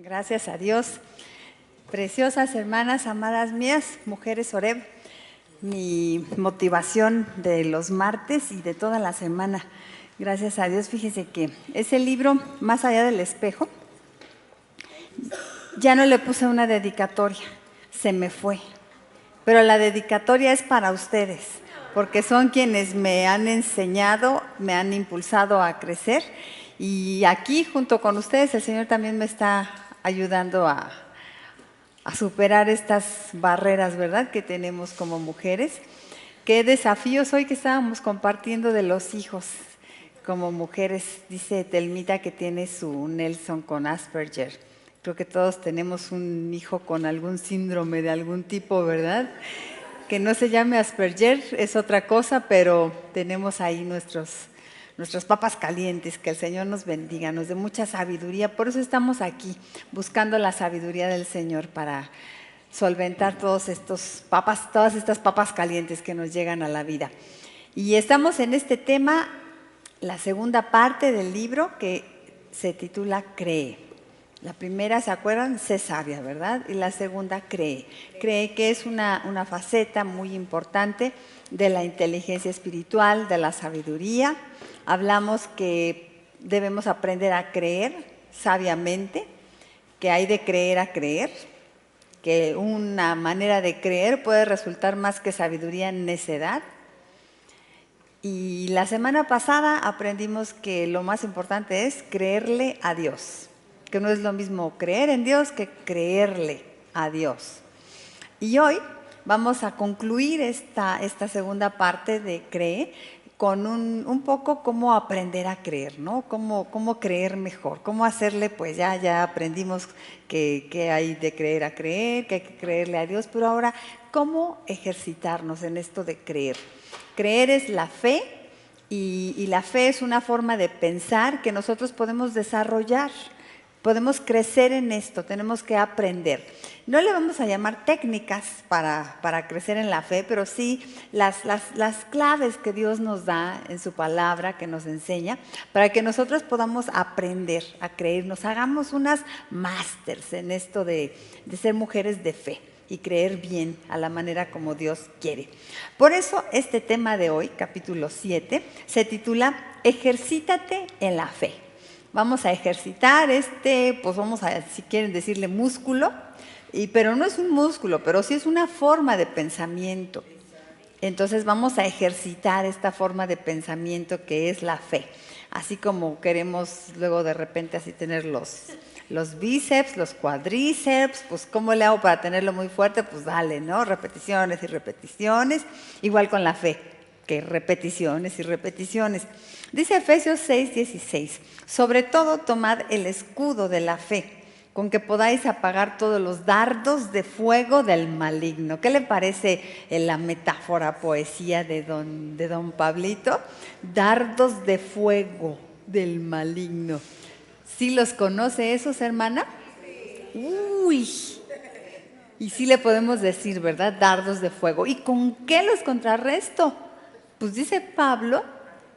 Gracias a Dios. Preciosas hermanas, amadas mías, mujeres Oreb, mi motivación de los martes y de toda la semana. Gracias a Dios, fíjese que ese libro, Más allá del espejo, ya no le puse una dedicatoria, se me fue. Pero la dedicatoria es para ustedes, porque son quienes me han enseñado, me han impulsado a crecer. Y aquí, junto con ustedes, el Señor también me está ayudando a superar estas barreras, ¿verdad?, que tenemos como mujeres. Qué desafíos hoy que estábamos compartiendo de los hijos como mujeres. Dice Telmita que tiene su Nelson con Asperger. Creo que todos tenemos un hijo con algún síndrome de algún tipo, ¿verdad? Que no se llame Asperger, es otra cosa, pero tenemos ahí nuestras papas calientes. Que el Señor nos bendiga, nos dé mucha sabiduría. Por eso estamos aquí, buscando la sabiduría del Señor para solventar todas estas papas calientes que nos llegan a la vida. Y estamos en este tema, la segunda parte del libro, que se titula Cree. La primera, ¿se acuerdan? Sé sabia, ¿verdad? Y la segunda, cree. Cree, que es una faceta muy importante de la inteligencia espiritual, de la sabiduría. Hablamos que debemos aprender a creer sabiamente, que hay de creer a creer, que una manera de creer puede resultar más que sabiduría en necedad. Y la semana pasada aprendimos que lo más importante es creerle a Dios, que no es lo mismo creer en Dios que creerle a Dios. Y hoy vamos a concluir esta segunda parte de Cree con un poco cómo aprender a creer, ¿no? Cómo creer mejor, cómo hacerle. Pues ya aprendimos que hay de creer a creer, que hay que creerle a Dios, pero ahora, ¿cómo ejercitarnos en esto de creer? Creer es la fe, y la fe es una forma de pensar que nosotros podemos desarrollar. Podemos crecer en esto, tenemos que aprender. No le vamos a llamar técnicas para crecer en la fe, pero sí las claves que Dios nos da en su palabra, que nos enseña, para que nosotros podamos aprender a creer, nos hagamos unas másters en esto de ser mujeres de fe y creer bien a la manera como Dios quiere. Por eso este tema de hoy, capítulo 7, se titula Ejercítate en la fe. Vamos a ejercitar pues vamos a, si quieren decirle, músculo, pero no es un músculo, pero sí es una forma de pensamiento. Entonces vamos a ejercitar esta forma de pensamiento que es la fe. Así como queremos luego de repente así tener los bíceps, los cuadríceps, pues ¿cómo le hago para tenerlo muy fuerte? Pues dale, ¿no? Repeticiones y repeticiones. Igual con la fe, que repeticiones y repeticiones. Dice Efesios 6:16, sobre todo tomad el escudo de la fe, con que podáis apagar todos los dardos de fuego del maligno. ¿Qué le parece la metáfora, poesía de don Pablito? Dardos de fuego del maligno. ¿Sí los conoce esos, hermana? Uy, y sí le podemos decir, ¿verdad? Dardos de fuego. ¿Y con qué los contrarresto? Pues dice Pablo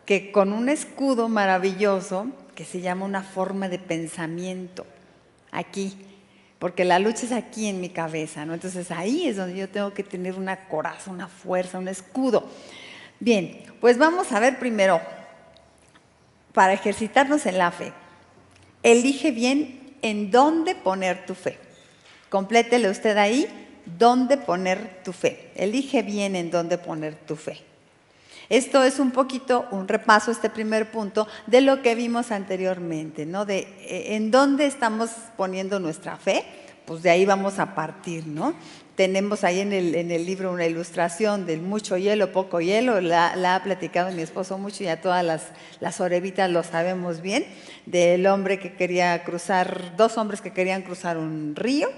que con un escudo maravilloso que se llama una forma de pensamiento, aquí, porque la lucha es aquí en mi cabeza, ¿no? Entonces ahí es donde yo tengo que tener una coraza, una fuerza, un escudo. Bien, pues vamos a ver primero, para ejercitarnos en la fe, elige bien en dónde poner tu fe. Complétele usted ahí, dónde poner tu fe. Elige bien en dónde poner tu fe. Esto es un poquito un repaso, este primer punto, de lo que vimos anteriormente, ¿no? De en dónde estamos poniendo nuestra fe, pues de ahí vamos a partir, ¿no? Tenemos ahí en el libro una ilustración del mucho hielo, poco hielo, la ha platicado mi esposo mucho y a todas las orevitas lo sabemos bien, del hombre que quería cruzar, dos hombres que querían cruzar un río.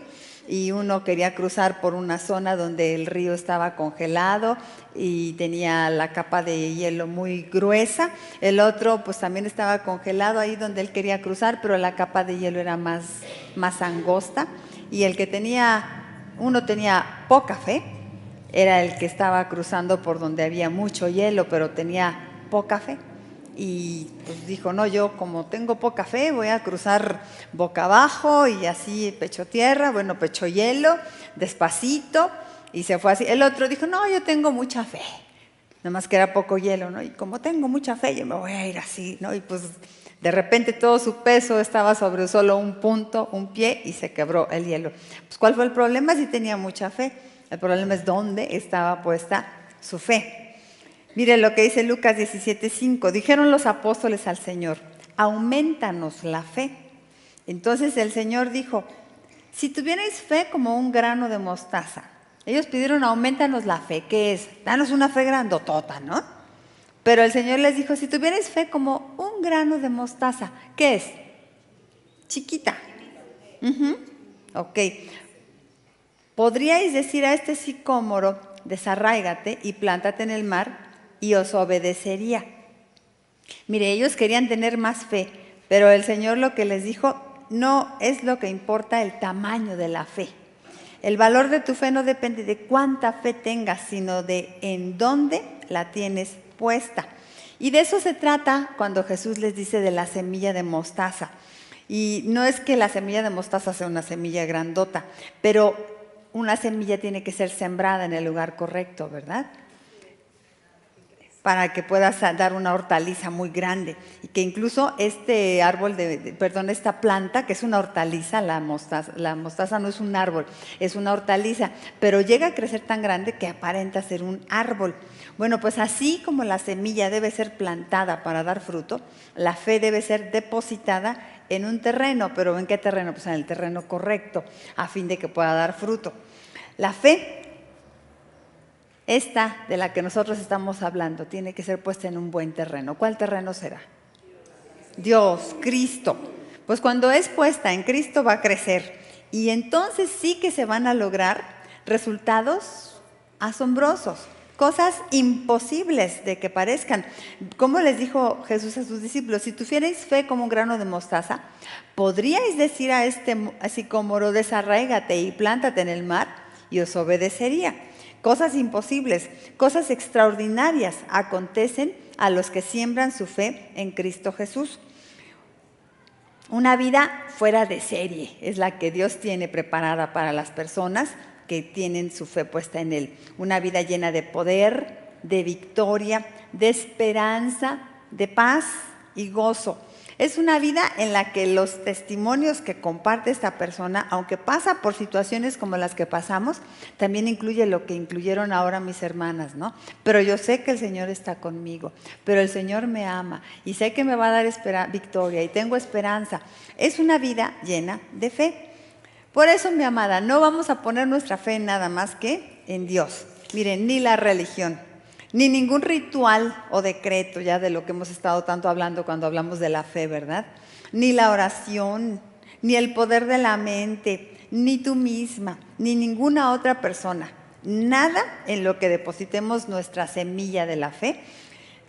Y uno quería cruzar por una zona donde el río estaba congelado y tenía la capa de hielo muy gruesa. El otro pues también estaba congelado ahí donde él quería cruzar, pero la capa de hielo era más angosta. Y uno tenía poca fe, era el que estaba cruzando por donde había mucho hielo, pero tenía poca fe. y pues dijo, no, yo como tengo poca fe voy a cruzar boca abajo y así pecho tierra, bueno, pecho hielo, despacito, y se fue así. El otro dijo, no, yo tengo mucha fe, nada más que era poco hielo, ¿no? Y como tengo mucha fe, yo me voy a ir así, ¿no? Y pues de repente todo su peso estaba sobre solo un punto, un pie, y se quebró el hielo. Pues ¿cuál fue el problema? Si tenía mucha fe. El problema es dónde estaba puesta su fe. Mire lo que dice Lucas 17:5. Dijeron los apóstoles al Señor, aumentanos la fe. Entonces el Señor dijo, si tuvierais fe como un grano de mostaza. Ellos pidieron, aumentanos la fe. ¿Qué es? Danos una fe grandotota, ¿no? Pero el Señor les dijo, si tuvierais fe como un grano de mostaza. ¿Qué es? Chiquita. Ok. Podríais decir a este sicómoro, desarráigate y plántate en el mar, y os obedecería. Mire, ellos querían tener más fe, pero el Señor lo que les dijo, no es lo que importa el tamaño de la fe. El valor de tu fe no depende de cuánta fe tengas, sino de en dónde la tienes puesta. Y de eso se trata cuando Jesús les dice de la semilla de mostaza. Y no es que la semilla de mostaza sea una semilla grandota, pero una semilla tiene que ser sembrada en el lugar correcto, ¿verdad? Para que puedas dar una hortaliza muy grande, y que incluso este árbol, esta planta, que es una hortaliza, la mostaza no es un árbol, es una hortaliza, pero llega a crecer tan grande que aparenta ser un árbol. Bueno, pues así como la semilla debe ser plantada para dar fruto, la fe debe ser depositada en un terreno. ¿Pero en qué terreno? Pues en el terreno correcto, a fin de que pueda dar fruto. La fe, esta de la que nosotros estamos hablando, tiene que ser puesta en un buen terreno. ¿Cuál terreno será? Dios, Cristo. Pues cuando es puesta en Cristo va a crecer, y entonces sí que se van a lograr resultados asombrosos, cosas imposibles de que parezcan. Como les dijo Jesús a sus discípulos, si tuvierais fe como un grano de mostaza, podríais decir a este sicómoro, desarráigate y plántate en el mar, y os obedecería. Cosas imposibles, cosas extraordinarias acontecen a los que siembran su fe en Cristo Jesús. Una vida fuera de serie es la que Dios tiene preparada para las personas que tienen su fe puesta en Él. Una vida llena de poder, de victoria, de esperanza, de paz y gozo. Es una vida en la que los testimonios que comparte esta persona, aunque pasa por situaciones como las que pasamos, también incluye lo que incluyeron ahora mis hermanas, ¿no? Pero yo sé que el Señor está conmigo, pero el Señor me ama y sé que me va a dar victoria y tengo esperanza. Es una vida llena de fe. Por eso, mi amada, no vamos a poner nuestra fe en nada más que en Dios. Miren, ni la religión, ni ningún ritual o decreto, ya de lo que hemos estado tanto hablando cuando hablamos de la fe, ¿verdad? Ni la oración, ni el poder de la mente, ni tú misma, ni ninguna otra persona. Nada en lo que depositemos nuestra semilla de la fe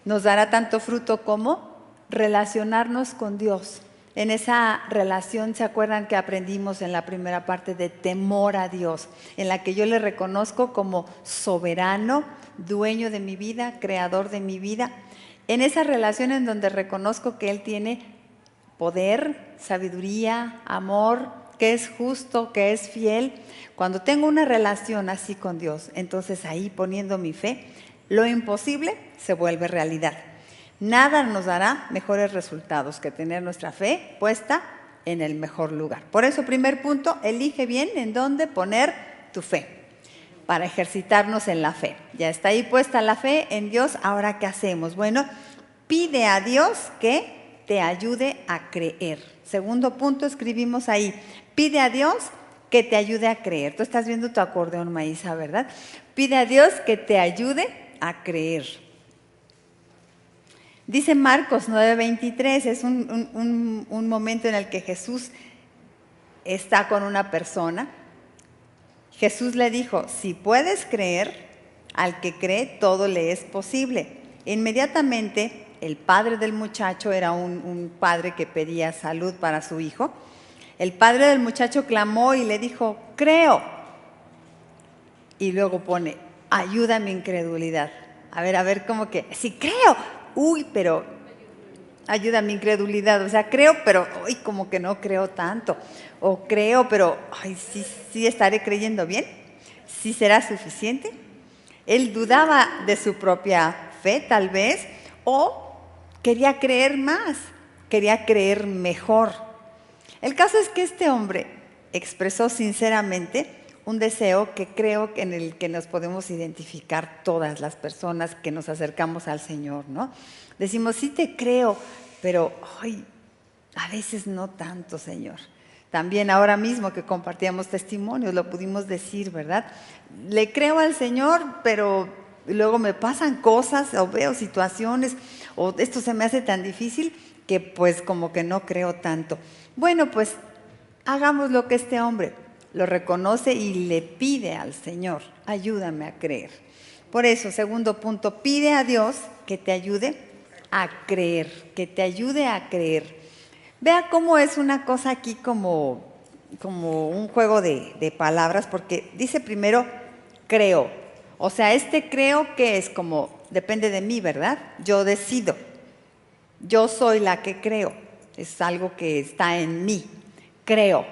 nos dará tanto fruto como relacionarnos con Dios. En esa relación, ¿se acuerdan que aprendimos en la primera parte de temor a Dios? En la que yo le reconozco como soberano, dueño de mi vida, creador de mi vida. En esa relación en donde reconozco que Él tiene poder, sabiduría, amor, que es justo, que es fiel. Cuando tengo una relación así con Dios, entonces ahí poniendo mi fe, lo imposible se vuelve realidad. Nada nos dará mejores resultados que tener nuestra fe puesta en el mejor lugar. Por eso, primer punto, elige bien en dónde poner tu fe para ejercitarnos en la fe. Ya está ahí puesta la fe en Dios, ¿ahora qué hacemos? Bueno, pide a Dios que te ayude a creer. Segundo punto, escribimos ahí, pide a Dios que te ayude a creer. Tú estás viendo tu acordeón, Maísa, ¿verdad? Pide a Dios que te ayude a creer. Dice Marcos 9:23, es un momento en el que Jesús está con una persona. Jesús le dijo, si puedes creer, al que cree todo le es posible. Inmediatamente el padre del muchacho era un padre que pedía salud para su hijo. El padre del muchacho clamó y le dijo, creo. Y luego pone, ayuda a mi incredulidad. A ver, como que, sí creo. Uy, pero ayuda a mi incredulidad. O sea, creo, pero hoy como que no creo tanto. O creo, pero ay, sí estaré creyendo bien. ¿Sí será suficiente? Él dudaba de su propia fe, tal vez, o quería creer más, quería creer mejor. El caso es que este hombre expresó sinceramente un deseo que creo en el que nos podemos identificar todas las personas que nos acercamos al Señor, ¿no? Decimos, sí te creo, pero ay, a veces no tanto, Señor. También ahora mismo que compartíamos testimonios, lo pudimos decir, ¿verdad? Le creo al Señor, pero luego me pasan cosas o veo situaciones o esto se me hace tan difícil que pues como que no creo tanto. Bueno, pues hagamos lo que este hombre lo reconoce y le pide al Señor, ayúdame a creer. Por eso, segundo punto, pide a Dios que te ayude a creer, que te ayude a creer. Vea cómo es una cosa aquí como un juego de palabras, porque dice primero creo. O sea, este creo que es como, depende de mí, ¿verdad? Yo decido. Yo soy la que creo. Es algo que está en mí. Creo.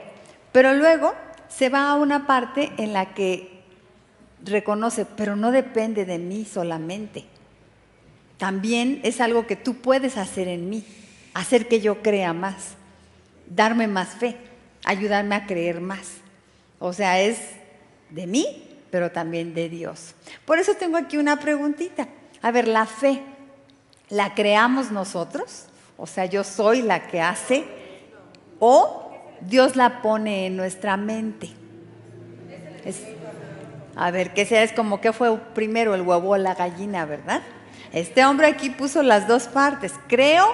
Pero luego se va a una parte en la que reconoce, pero no depende de mí solamente. También es algo que tú puedes hacer en mí, hacer que yo crea más, darme más fe, ayudarme a creer más. O sea, es de mí, pero también de Dios. Por eso tengo aquí una preguntita. A ver, la fe, ¿la creamos nosotros? O sea, yo soy la que hace, o Dios la pone en nuestra mente. A ver, ¿qué sea? Es como que fue primero el huevo o la gallina, ¿verdad? Este hombre aquí puso las dos partes. Creo,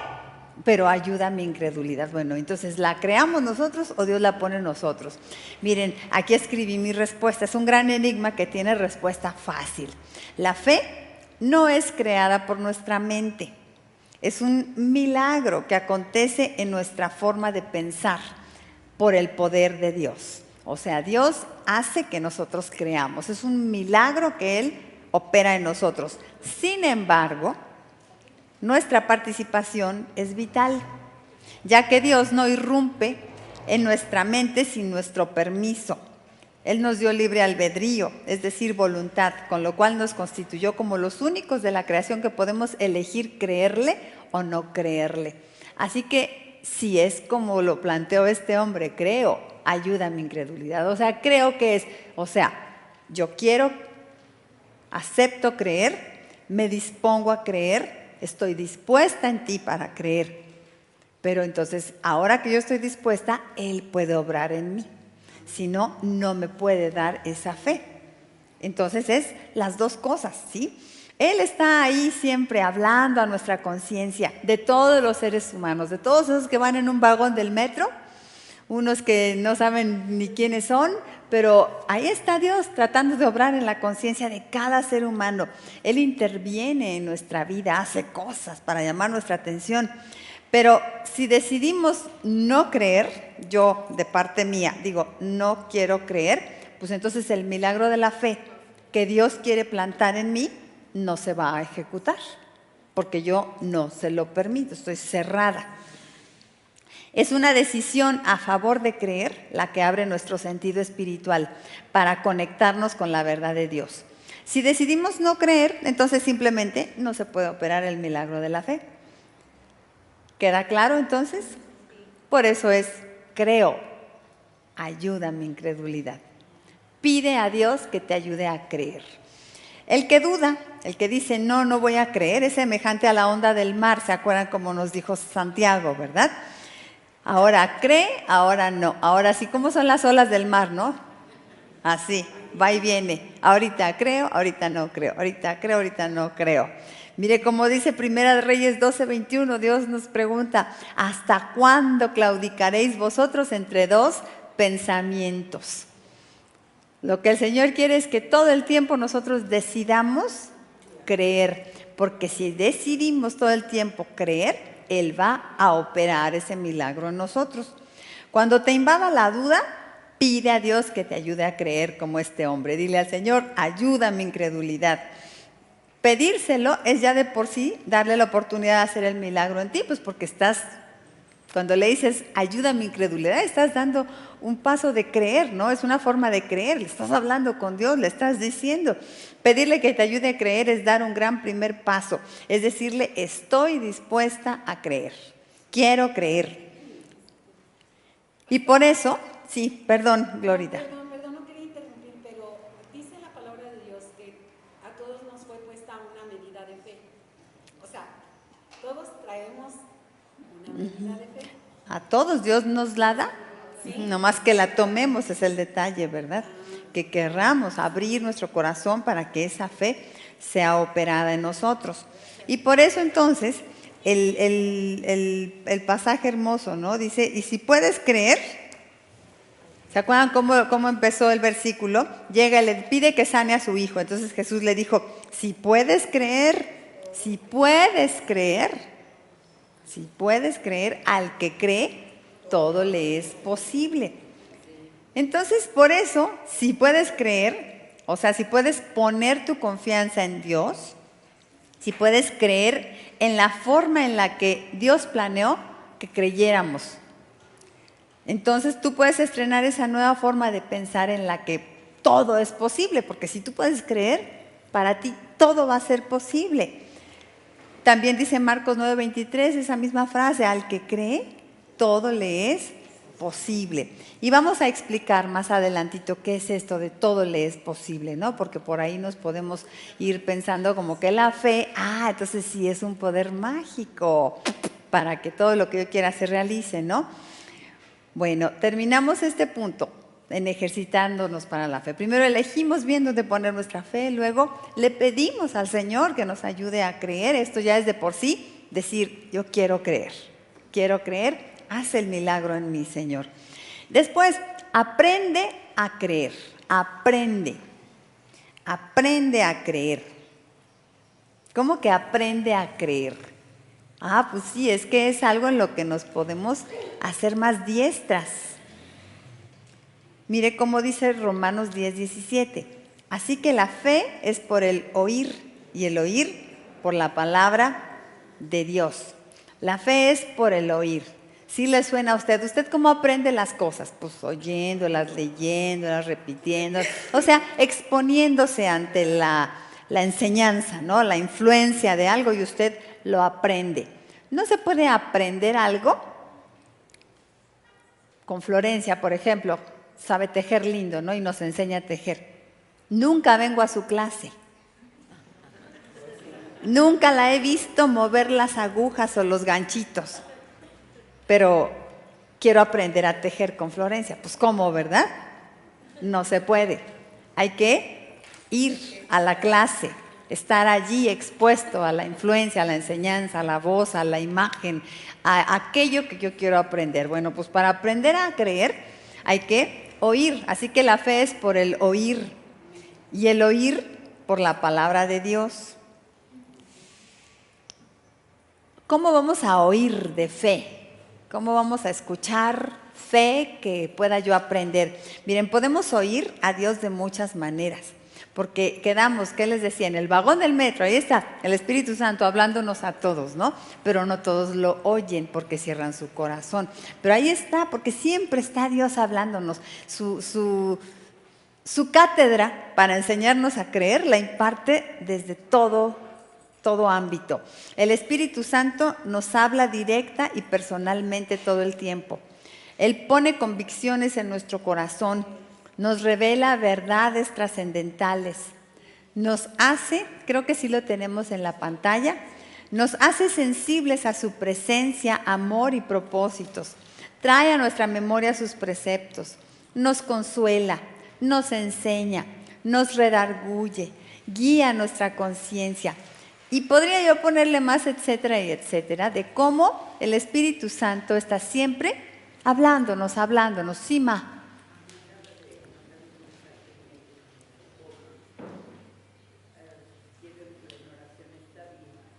pero ayuda a mi incredulidad. Bueno, entonces, ¿la creamos nosotros o Dios la pone en nosotros? Miren, aquí escribí mi respuesta. Es un gran enigma que tiene respuesta fácil. La fe no es creada por nuestra mente. Es un milagro que acontece en nuestra forma de pensar por el poder de Dios. O sea, Dios hace que nosotros creamos. Es un milagro que Él opera en nosotros. Sin embargo, nuestra participación es vital, ya que Dios no irrumpe en nuestra mente sin nuestro permiso. Él nos dio libre albedrío, es decir, voluntad, con lo cual nos constituyó como los únicos de la creación que podemos elegir creerle o no creerle. Así que, si es como lo planteó este hombre, creo, ayuda a mi incredulidad. O sea, creo que es, o sea, yo quiero, acepto creer, me dispongo a creer, estoy dispuesta en ti para creer. Pero entonces, ahora que yo estoy dispuesta, Él puede obrar en mí. Si no, no me puede dar esa fe. Entonces es las dos cosas, ¿sí? Él está ahí siempre hablando a nuestra conciencia de todos los seres humanos, de todos esos que van en un vagón del metro, unos que no saben ni quiénes son, pero ahí está Dios tratando de obrar en la conciencia de cada ser humano. Él interviene en nuestra vida, hace cosas para llamar nuestra atención. Pero si decidimos no creer, yo de parte mía digo, no quiero creer, pues entonces el milagro de la fe que Dios quiere plantar en mí no se va a ejecutar, porque yo no se lo permito, estoy cerrada. Es una decisión a favor de creer la que abre nuestro sentido espiritual para conectarnos con la verdad de Dios. Si decidimos no creer, entonces simplemente no se puede operar el milagro de la fe. ¿Queda claro entonces? Por eso es, creo, ayuda a mi incredulidad. Pide a Dios que te ayude a creer. El que duda, el que dice no voy a creer, es semejante a la onda del mar. ¿Se acuerdan como nos dijo Santiago, verdad? Ahora cree, ahora no. Ahora sí, ¿cómo son las olas del mar, no? Así, va y viene. Ahorita creo, ahorita no creo. Ahorita creo, ahorita no creo. Mire, como dice Primera de Reyes 12:21, Dios nos pregunta, ¿hasta cuándo claudicaréis vosotros entre dos pensamientos? Lo que el Señor quiere es que todo el tiempo nosotros decidamos creer, porque si decidimos todo el tiempo creer, Él va a operar ese milagro en nosotros. Cuando te invada la duda, pide a Dios que te ayude a creer como este hombre. Dile al Señor, ayuda a mi incredulidad. Pedírselo es ya de por sí darle la oportunidad de hacer el milagro en ti, pues porque cuando le dices, ayuda a mi incredulidad, estás dando un paso de creer, ¿no? Es una forma de creer, le estás hablando con Dios, le estás diciendo. Pedirle que te ayude a creer es dar un gran primer paso, es decirle, estoy dispuesta a creer, quiero creer. Y por eso, sí, perdón, Glorita. Perdón, no quería interrumpir, pero dice la palabra de Dios que a todos nos fue puesta una medida de fe. O sea, todos traemos una medida de fe. A todos Dios nos la da, ¿sí? Nomás que la tomemos es el detalle, ¿verdad? Que querramos abrir nuestro corazón para que esa fe sea operada en nosotros. Y por eso entonces el pasaje hermoso, ¿no? Dice, y si puedes creer, ¿se acuerdan cómo empezó el versículo? Llega y le pide que sane a su hijo. Entonces Jesús le dijo, si puedes creer, al que cree, todo le es posible. Entonces, por eso, si puedes creer, o sea, si puedes poner tu confianza en Dios, si puedes creer en la forma en la que Dios planeó que creyéramos, entonces tú puedes estrenar esa nueva forma de pensar en la que todo es posible, porque si tú puedes creer, para ti todo va a ser posible. También dice Marcos 9:23 esa misma frase, al que cree, todo le es posible. Y vamos a explicar más adelantito qué es esto de todo le es posible, ¿no? Porque por ahí nos podemos ir pensando como que la fe, entonces sí es un poder mágico para que todo lo que yo quiera se realice, ¿no? Bueno, terminamos este punto en ejercitándonos para la fe. Primero elegimos bien dónde poner nuestra fe, luego le pedimos al Señor que nos ayude a creer. Esto ya es de por sí decir, yo quiero creer, haz el milagro en mí, Señor. Después, aprende a creer, aprende a creer. ¿Cómo que aprende a creer? Pues sí, es que es algo en lo que nos podemos hacer más diestras. Mire cómo dice Romanos 10:17. Así que la fe es por el oír y el oír por la palabra de Dios. La fe es por el oír. ¿Sí le suena a usted? ¿Usted cómo aprende las cosas? Pues oyéndolas, leyéndolas, repitiéndolas. O sea, exponiéndose ante la enseñanza, ¿no? La influencia de algo y usted lo aprende. ¿No se puede aprender algo? Con Florencia, por ejemplo, sabe tejer lindo, ¿no? Y nos enseña a tejer. Nunca vengo a su clase. Nunca la he visto mover las agujas o los ganchitos. Pero quiero aprender a tejer con Florencia. Pues ¿cómo, verdad? No se puede. Hay que ir a la clase, estar allí expuesto a la influencia, a la enseñanza, a la voz, a la imagen, a aquello que yo quiero aprender. Bueno, pues para aprender a creer hay que oír. Así que la fe es por el oír y el oír por la palabra de Dios. ¿Cómo vamos a oír de fe? ¿Cómo vamos a escuchar fe que pueda yo aprender? Miren, podemos oír a Dios de muchas maneras, porque quedamos, ¿qué les decía? En el vagón del metro, ahí está el Espíritu Santo hablándonos a todos, ¿no? Pero no todos lo oyen porque cierran su corazón. Pero ahí está, porque siempre está Dios hablándonos. Su cátedra para enseñarnos a creer la imparte desde todo ámbito. El Espíritu Santo nos habla directa y personalmente todo el tiempo. Él pone convicciones en nuestro corazón, nos revela verdades trascendentales, nos hace, creo que sí lo tenemos en la pantalla, nos hace sensibles a su presencia, amor y propósitos, trae a nuestra memoria sus preceptos, nos consuela, nos enseña, nos redarguye, guía nuestra conciencia. Y podría yo ponerle más, etcétera y etcétera, de cómo el Espíritu Santo está siempre hablándonos, Sima.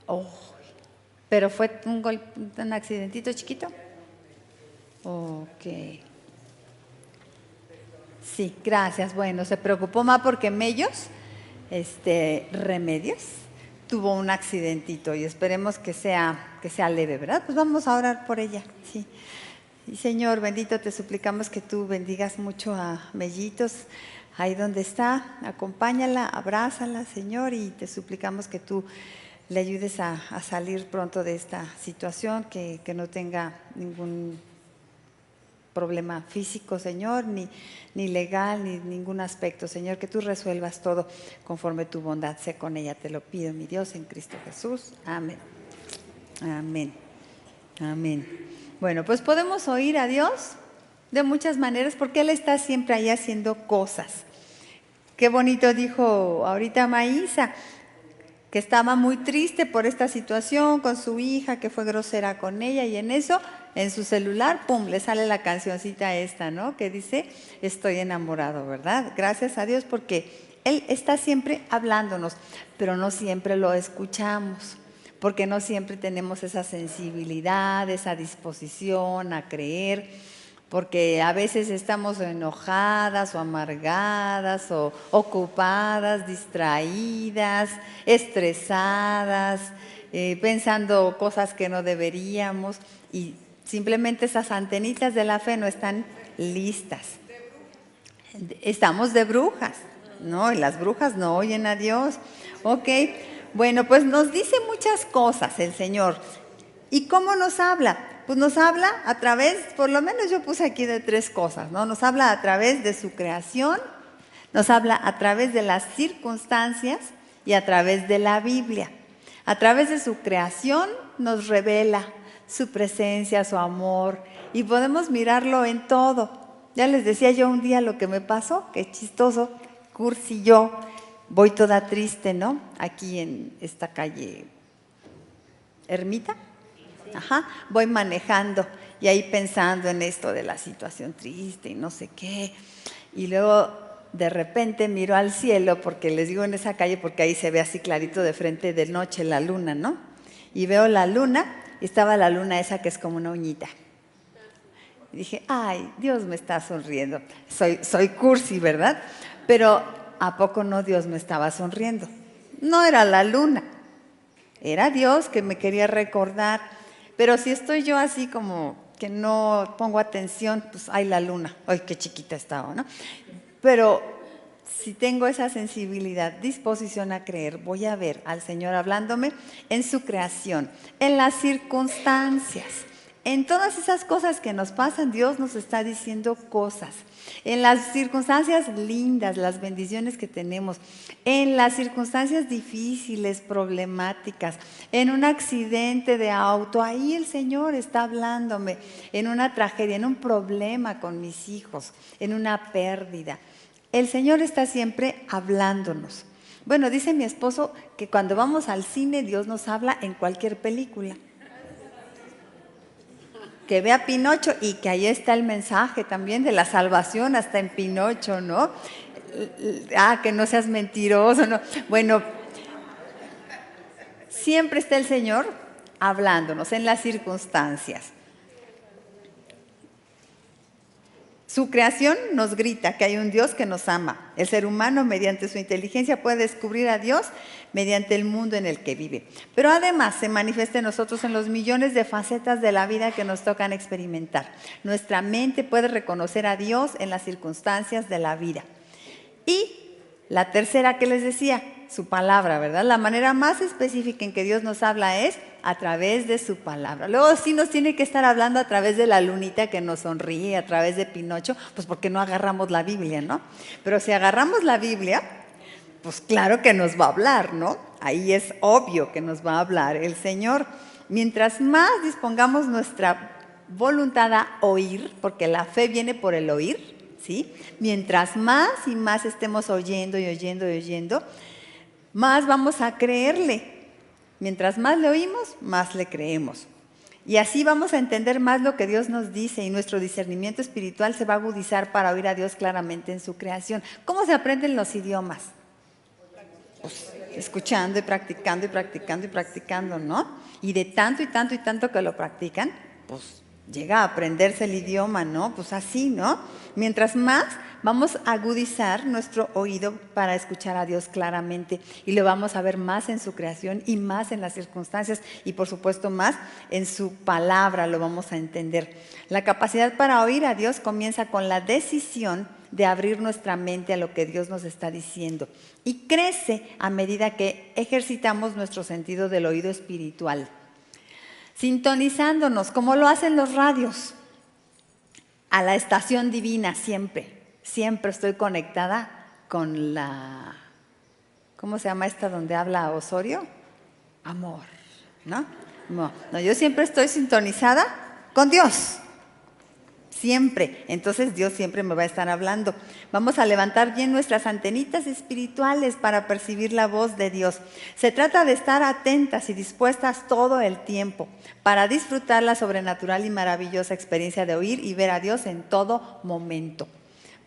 Oh, pero fue un accidentito chiquito. Ok. Sí, gracias. Bueno, se preocupó más porque Mellos, remedios. tuvo un accidentito y esperemos que sea leve, ¿verdad? Pues vamos a orar por ella, sí. Y Señor, bendito, te suplicamos que tú bendigas mucho a Mellitos, ahí donde está, acompáñala, abrázala, Señor, y te suplicamos que tú le ayudes a salir pronto de esta situación, que no tenga ningún problema físico, Señor, ni legal, ni ningún aspecto, Señor, que tú resuelvas todo conforme tu bondad. Sé con ella, te lo pido, mi Dios, en Cristo Jesús. Amén. Amén. Amén. Bueno, pues podemos oír a Dios de muchas maneras porque Él está siempre ahí haciendo cosas. Qué bonito dijo ahorita Maísa, que estaba muy triste por esta situación con su hija, que fue grosera con ella, y en eso, en su celular, pum, le sale la cancioncita esta, ¿no? Que dice, estoy enamorado, ¿verdad? Gracias a Dios porque Él está siempre hablándonos, pero no siempre lo escuchamos, porque no siempre tenemos esa sensibilidad, esa disposición a creer, porque a veces estamos enojadas o amargadas o ocupadas, distraídas, estresadas, pensando cosas que no deberíamos, y simplemente esas antenitas de la fe no están listas. Estamos de brujas, ¿no? Y las brujas no oyen a Dios. Ok, bueno, pues nos dice muchas cosas el Señor. ¿Y cómo nos habla? Pues nos habla a través, por lo menos yo puse aquí de 3 cosas, ¿no? Nos habla a través de su creación, nos habla a través de las circunstancias y a través de la Biblia. A través de su creación nos revela su presencia, su amor, y podemos mirarlo en todo. Ya les decía yo un día lo que me pasó, qué chistoso, Cursi, yo voy toda triste, ¿no? Aquí en esta calle Ermita. Ajá, voy manejando y ahí pensando en esto de la situación triste y no sé qué. Y luego de repente miro al cielo, porque les digo en esa calle, porque ahí se ve así clarito de frente de noche la luna, ¿no? Y veo la luna, y estaba la luna esa que es como una uñita. Y dije, ay, Dios me está sonriendo. Soy cursi, ¿verdad? Pero ¿a poco no Dios me estaba sonriendo? No era la luna, era Dios que me quería recordar. Pero si estoy yo así como que no pongo atención, pues hay la luna. Ay, qué chiquita estaba, ¿no? Pero si tengo esa sensibilidad, disposición a creer, voy a ver al Señor hablándome en su creación, en las circunstancias. En todas esas cosas que nos pasan, Dios nos está diciendo cosas. En las circunstancias lindas, las bendiciones que tenemos, en las circunstancias difíciles, problemáticas, en un accidente de auto, ahí el Señor está hablándome, en una tragedia, en un problema con mis hijos, en una pérdida. El Señor está siempre hablándonos. Bueno, dice mi esposo que cuando vamos al cine, Dios nos habla en cualquier película. Que vea Pinocho y que ahí está el mensaje también de la salvación hasta en Pinocho, ¿no? Que no seas mentiroso, ¿no? Bueno, siempre está el Señor hablándonos en las circunstancias. Su creación nos grita que hay un Dios que nos ama. El ser humano, mediante su inteligencia, puede descubrir a Dios mediante el mundo en el que vive. Pero además se manifiesta en nosotros en los millones de facetas de la vida que nos tocan experimentar. Nuestra mente puede reconocer a Dios en las circunstancias de la vida. Y la tercera que les decía, su palabra, ¿verdad? La manera más específica en que Dios nos habla es a través de su palabra. Luego sí nos tiene que estar hablando a través de la lunita que nos sonríe, a través de Pinocho, pues porque no agarramos la Biblia, ¿no? Pero si agarramos la Biblia, pues claro que nos va a hablar, ¿no? Ahí es obvio que nos va a hablar el Señor. Mientras más dispongamos nuestra voluntad a oír, porque la fe viene por el oír, ¿sí? Mientras más y más estemos oyendo y oyendo y oyendo, más vamos a creerle. Mientras más le oímos, más le creemos. Y así vamos a entender más lo que Dios nos dice y nuestro discernimiento espiritual se va a agudizar para oír a Dios claramente en su creación. ¿Cómo se aprenden los idiomas? Pues, escuchando y practicando y practicando y practicando, ¿no? Y de tanto y tanto y tanto que lo practican, pues llega a aprenderse el idioma, ¿no? Pues así, ¿no? Mientras más vamos a agudizar nuestro oído para escuchar a Dios claramente y lo vamos a ver más en su creación y más en las circunstancias y por supuesto más en su palabra lo vamos a entender. La capacidad para oír a Dios comienza con la decisión de abrir nuestra mente a lo que Dios nos está diciendo y crece a medida que ejercitamos nuestro sentido del oído espiritual, sintonizándonos como lo hacen los radios a la estación divina siempre. Siempre estoy conectada con la, ¿cómo se llama esta donde habla Osorio? Amor, ¿no? No, yo siempre estoy sintonizada con Dios. Siempre. Entonces Dios siempre me va a estar hablando. Vamos a levantar bien nuestras antenitas espirituales para percibir la voz de Dios. Se trata de estar atentas y dispuestas todo el tiempo para disfrutar la sobrenatural y maravillosa experiencia de oír y ver a Dios en todo momento.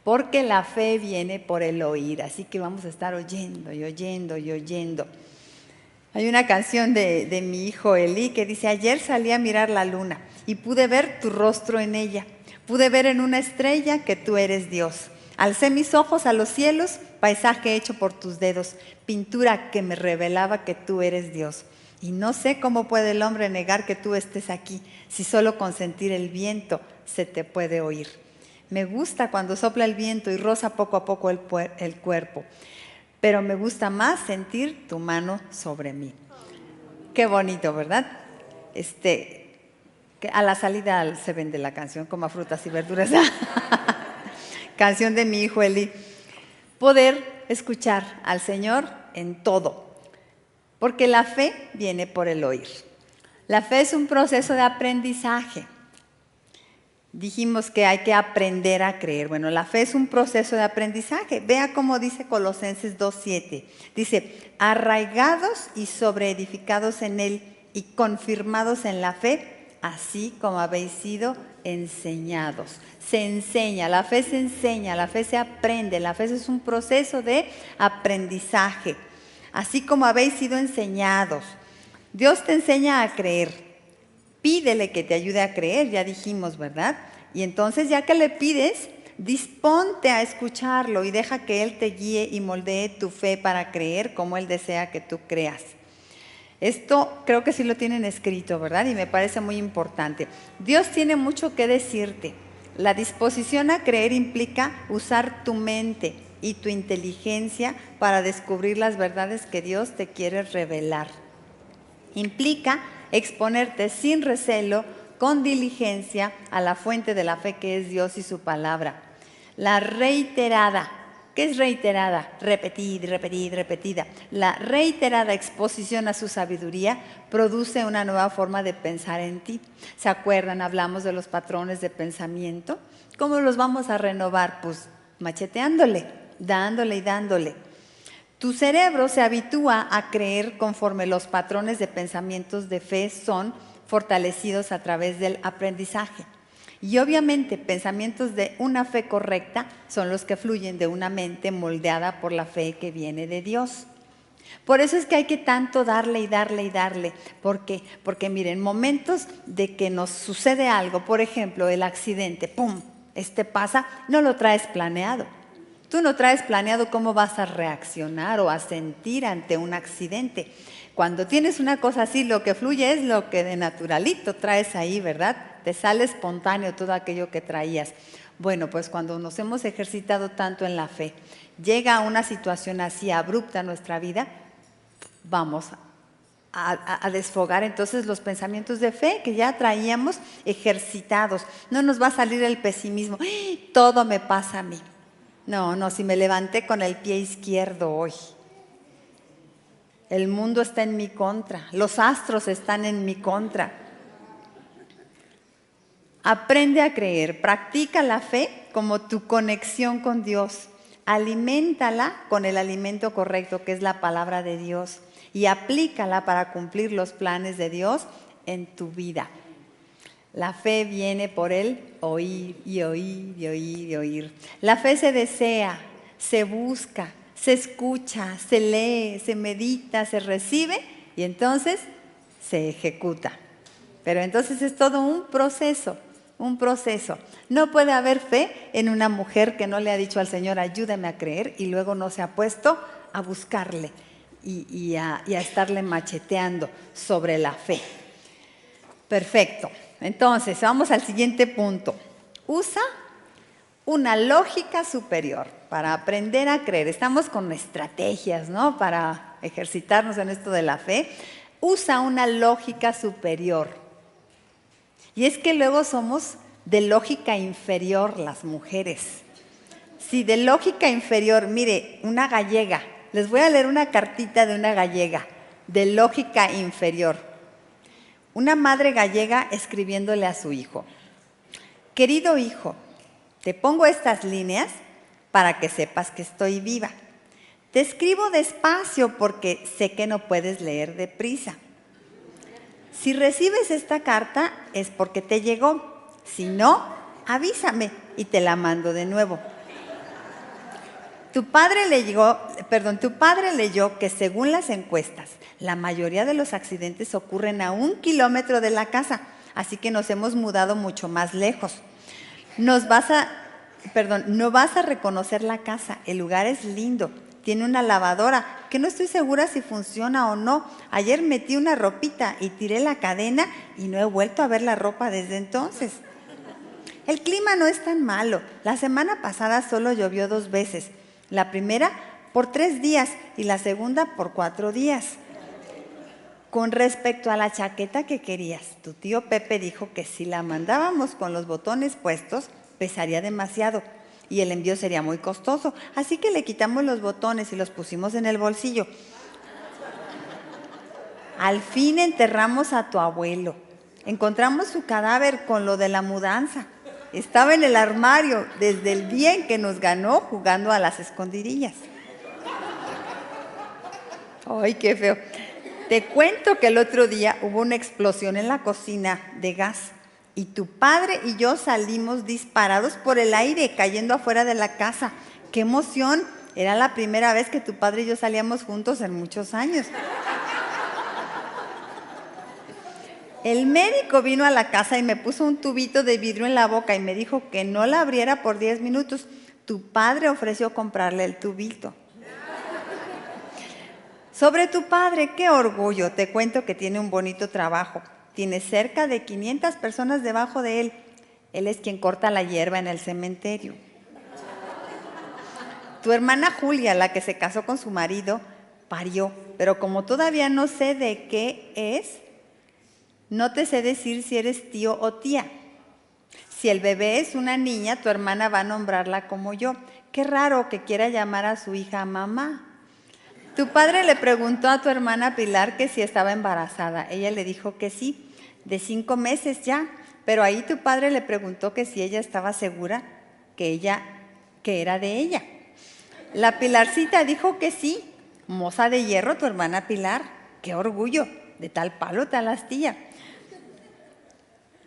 Porque la fe viene por el oír, así que vamos a estar oyendo y oyendo y oyendo. Hay una canción de mi hijo Eli que dice: ayer salí a mirar la luna y pude ver tu rostro en ella. Pude ver en una estrella que tú eres Dios. Alcé mis ojos a los cielos, paisaje hecho por tus dedos, pintura que me revelaba que tú eres Dios. Y no sé cómo puede el hombre negar que tú estés aquí, si solo con sentir el viento se te puede oír. Me gusta cuando sopla el viento y roza poco a poco el cuerpo, pero me gusta más sentir tu mano sobre mí. Qué bonito, ¿verdad? Que a la salida se vende la canción, Coma frutas y verduras. Canción de mi hijo Eli. Poder escuchar al Señor en todo, porque la fe viene por el oír. La fe es un proceso de aprendizaje. Dijimos que hay que aprender a creer. Bueno, la fe es un proceso de aprendizaje. Vea cómo dice Colosenses 2:7. Dice: arraigados y sobreedificados en Él y confirmados en la fe, así como habéis sido enseñados. Se enseña, la fe se enseña, la fe se aprende, la fe es un proceso de aprendizaje. Así como habéis sido enseñados. Dios te enseña a creer. Pídele que te ayude a creer, ya dijimos, ¿verdad? Y entonces ya que le pides, disponte a escucharlo y deja que Él te guíe y moldee tu fe para creer como Él desea que tú creas. Esto creo que sí lo tienen escrito, ¿verdad? Y me parece muy importante. Dios tiene mucho que decirte. La disposición a creer implica usar tu mente y tu inteligencia para descubrir las verdades que Dios te quiere revelar. Implica exponerte sin recelo, con diligencia, a la fuente de la fe que es Dios y su palabra. La reiterada, ¿qué es reiterada? Repetida. La reiterada exposición a su sabiduría produce una nueva forma de pensar en ti. ¿Se acuerdan? Hablamos de los patrones de pensamiento. ¿Cómo los vamos a renovar? Pues macheteándole, dándole y dándole. Tu cerebro se habitúa a creer conforme los patrones de pensamientos de fe son fortalecidos a través del aprendizaje. Y obviamente pensamientos de una fe correcta son los que fluyen de una mente moldeada por la fe que viene de Dios. Por eso es que hay que tanto darle y darle y darle. ¿Por qué? Porque miren, momentos de que nos sucede algo, por ejemplo, el accidente, ¡pum!, pasa, no lo traes planeado. Tú no traes planeado cómo vas a reaccionar o a sentir ante un accidente. Cuando tienes una cosa así, lo que fluye es lo que de naturalito traes ahí, ¿verdad? Te sale espontáneo todo aquello que traías. Bueno, pues cuando nos hemos ejercitado tanto en la fe, llega una situación así abrupta en nuestra vida, vamos a desfogar entonces los pensamientos de fe que ya traíamos ejercitados. No nos va a salir el pesimismo, todo me pasa a mí. No, si me levanté con el pie izquierdo hoy. El mundo está en mi contra, los astros están en mi contra. Aprende a creer, practica la fe como tu conexión con Dios. Aliméntala con el alimento correcto, que es la palabra de Dios, y aplícala para cumplir los planes de Dios en tu vida. La fe viene por el oír y oír y oír y oír. La fe se desea, se busca, se escucha, se lee, se medita, se recibe y entonces se ejecuta. Pero entonces es todo un proceso. un proceso. No puede haber fe en una mujer que no le ha dicho al Señor, ayúdame a creer, y luego no se ha puesto a buscarle y a estarle macheteando sobre la fe. Perfecto. Entonces, vamos al siguiente punto. Usa una lógica superior para aprender a creer. Estamos con estrategias, ¿no? Para ejercitarnos en esto de la fe. Usa una lógica superior. Y es que luego somos de lógica inferior las mujeres. Sí, de lógica inferior. Mire, una gallega. Les voy a leer una cartita de una gallega, de lógica inferior. Una madre gallega escribiéndole a su hijo. Querido hijo, te pongo estas líneas para que sepas que estoy viva. Te escribo despacio porque sé que no puedes leer deprisa. Si recibes esta carta es porque te llegó. Si no, avísame y te la mando de nuevo. Tu padre leyó que según las encuestas, la mayoría de los accidentes ocurren a 1 kilómetro de la casa, así que nos hemos mudado mucho más lejos. No vas a reconocer la casa, el lugar es lindo, tiene una lavadora, que no estoy segura si funciona o no. Ayer metí una ropita y tiré la cadena y no he vuelto a ver la ropa desde entonces. El clima no es tan malo, la semana pasada solo llovió 2 veces. La primera por 3 días y la segunda por 4 días. Con respecto a la chaqueta que querías, tu tío Pepe dijo que si la mandábamos con los botones puestos, pesaría demasiado y el envío sería muy costoso. Así que le quitamos los botones y los pusimos en el bolsillo. Al fin enterramos a tu abuelo. Encontramos su cadáver con lo de la mudanza. Estaba en el armario desde el día en que nos ganó jugando a las escondidillas. ¡Ay, qué feo! Te cuento que el otro día hubo una explosión en la cocina de gas y tu padre y yo salimos disparados por el aire cayendo afuera de la casa. ¡Qué emoción! Era la primera vez que tu padre y yo salíamos juntos en muchos años. El médico vino a la casa y me puso un tubito de vidrio en la boca y me dijo que no la abriera por 10 minutos. Tu padre ofreció comprarle el tubito. Sobre tu padre, qué orgullo. Te cuento que tiene un bonito trabajo. Tiene cerca de 500 personas debajo de él. Él es quien corta la hierba en el cementerio. Tu hermana Julia, la que se casó con su marido, parió, pero como todavía no sé de qué es, no te sé decir si eres tío o tía. Si el bebé es una niña, tu hermana va a nombrarla como yo. Qué raro que quiera llamar a su hija mamá. Tu padre le preguntó a tu hermana Pilar que si estaba embarazada. Ella le dijo que sí, de 5 meses ya. Pero ahí tu padre le preguntó que si ella estaba segura que era de ella. La Pilarcita dijo que sí. Moza de hierro, tu hermana Pilar. Qué orgullo, de tal palo, tal astilla.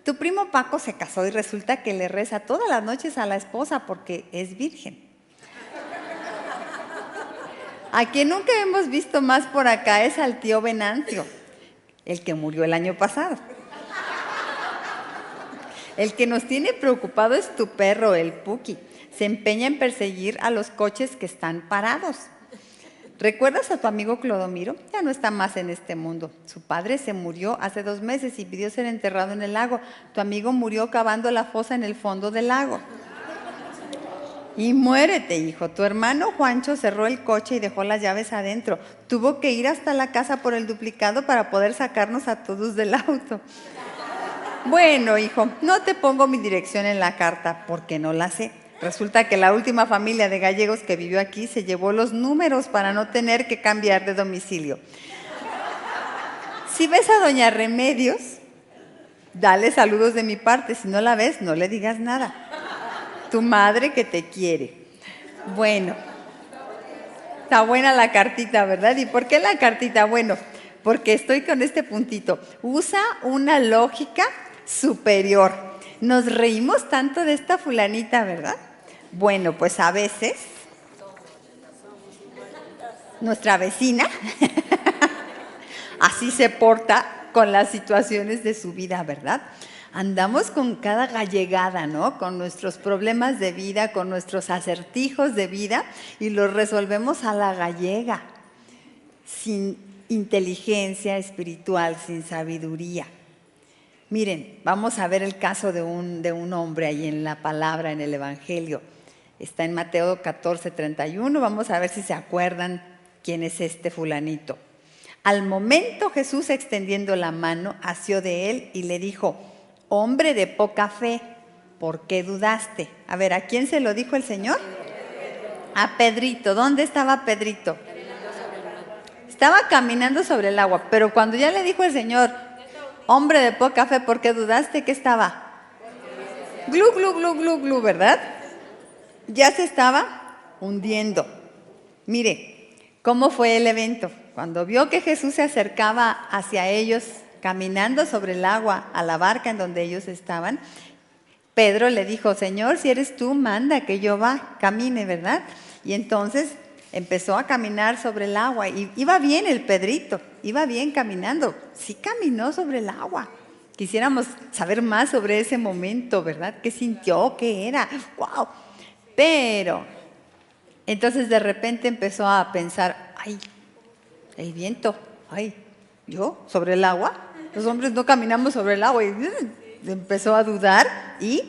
Tu primo Paco se casó y resulta que le reza todas las noches a la esposa porque es virgen. A quien nunca hemos visto más por acá es al tío Venancio, el que murió el año pasado. El que nos tiene preocupado es tu perro, el Puki. Se empeña en perseguir a los coches que están parados. ¿Recuerdas a tu amigo Clodomiro? Ya no está más en este mundo. Su padre se murió hace 2 meses y pidió ser enterrado en el lago. Tu amigo murió cavando la fosa en el fondo del lago. Y muérete, hijo. Tu hermano Juancho cerró el coche y dejó las llaves adentro. Tuvo que ir hasta la casa por el duplicado para poder sacarnos a todos del auto. Bueno, hijo, no te pongo mi dirección en la carta porque no la sé. Resulta que la última familia de gallegos que vivió aquí se llevó los números para no tener que cambiar de domicilio. Si ves a doña Remedios, dale saludos de mi parte. Si no la ves, no le digas nada. Tu madre que te quiere. Bueno, está buena la cartita, ¿verdad? ¿Y por qué la cartita? Bueno, porque estoy con este puntito. Usa una lógica superior. Nos reímos tanto de esta fulanita, ¿verdad? Bueno, pues a veces nuestra vecina así se porta con las situaciones de su vida, ¿verdad? andamos con cada gallegada, ¿no? Con nuestros problemas de vida, con nuestros acertijos de vida y los resolvemos a la gallega, sin inteligencia espiritual, sin sabiduría. Miren, vamos a ver el caso de un hombre ahí en la palabra, en el Evangelio. Está en Mateo 14:31, vamos a ver si se acuerdan quién es este fulanito. Al momento Jesús, extendiendo la mano, asió de él y le dijo: hombre de poca fe, ¿por qué dudaste? A ver, ¿a quién se lo dijo el Señor? A Pedrito. ¿Dónde estaba Pedrito? Estaba caminando sobre el agua, pero cuando ya le dijo el Señor: hombre de poca fe, ¿por qué dudaste? ¿Qué estaba? Glu, glu, glu, glu, glu, ¿verdad? Ya se estaba hundiendo. Mire, ¿cómo fue el evento? Cuando vio que Jesús se acercaba hacia ellos, caminando sobre el agua, a la barca en donde ellos estaban, Pedro le dijo: Señor, si eres tú, manda que yo camine, ¿verdad? Y entonces empezó a caminar sobre el agua y iba bien el Pedrito, iba bien caminando, sí caminó sobre el agua. Quisiéramos saber más sobre ese momento, ¿verdad? ¿Qué sintió? ¿Qué era? ¡Wow! Pero entonces de repente empezó a pensar: ay, el viento, ay, ¿yo sobre el agua? Los hombres no caminamos sobre el agua. Y empezó a dudar y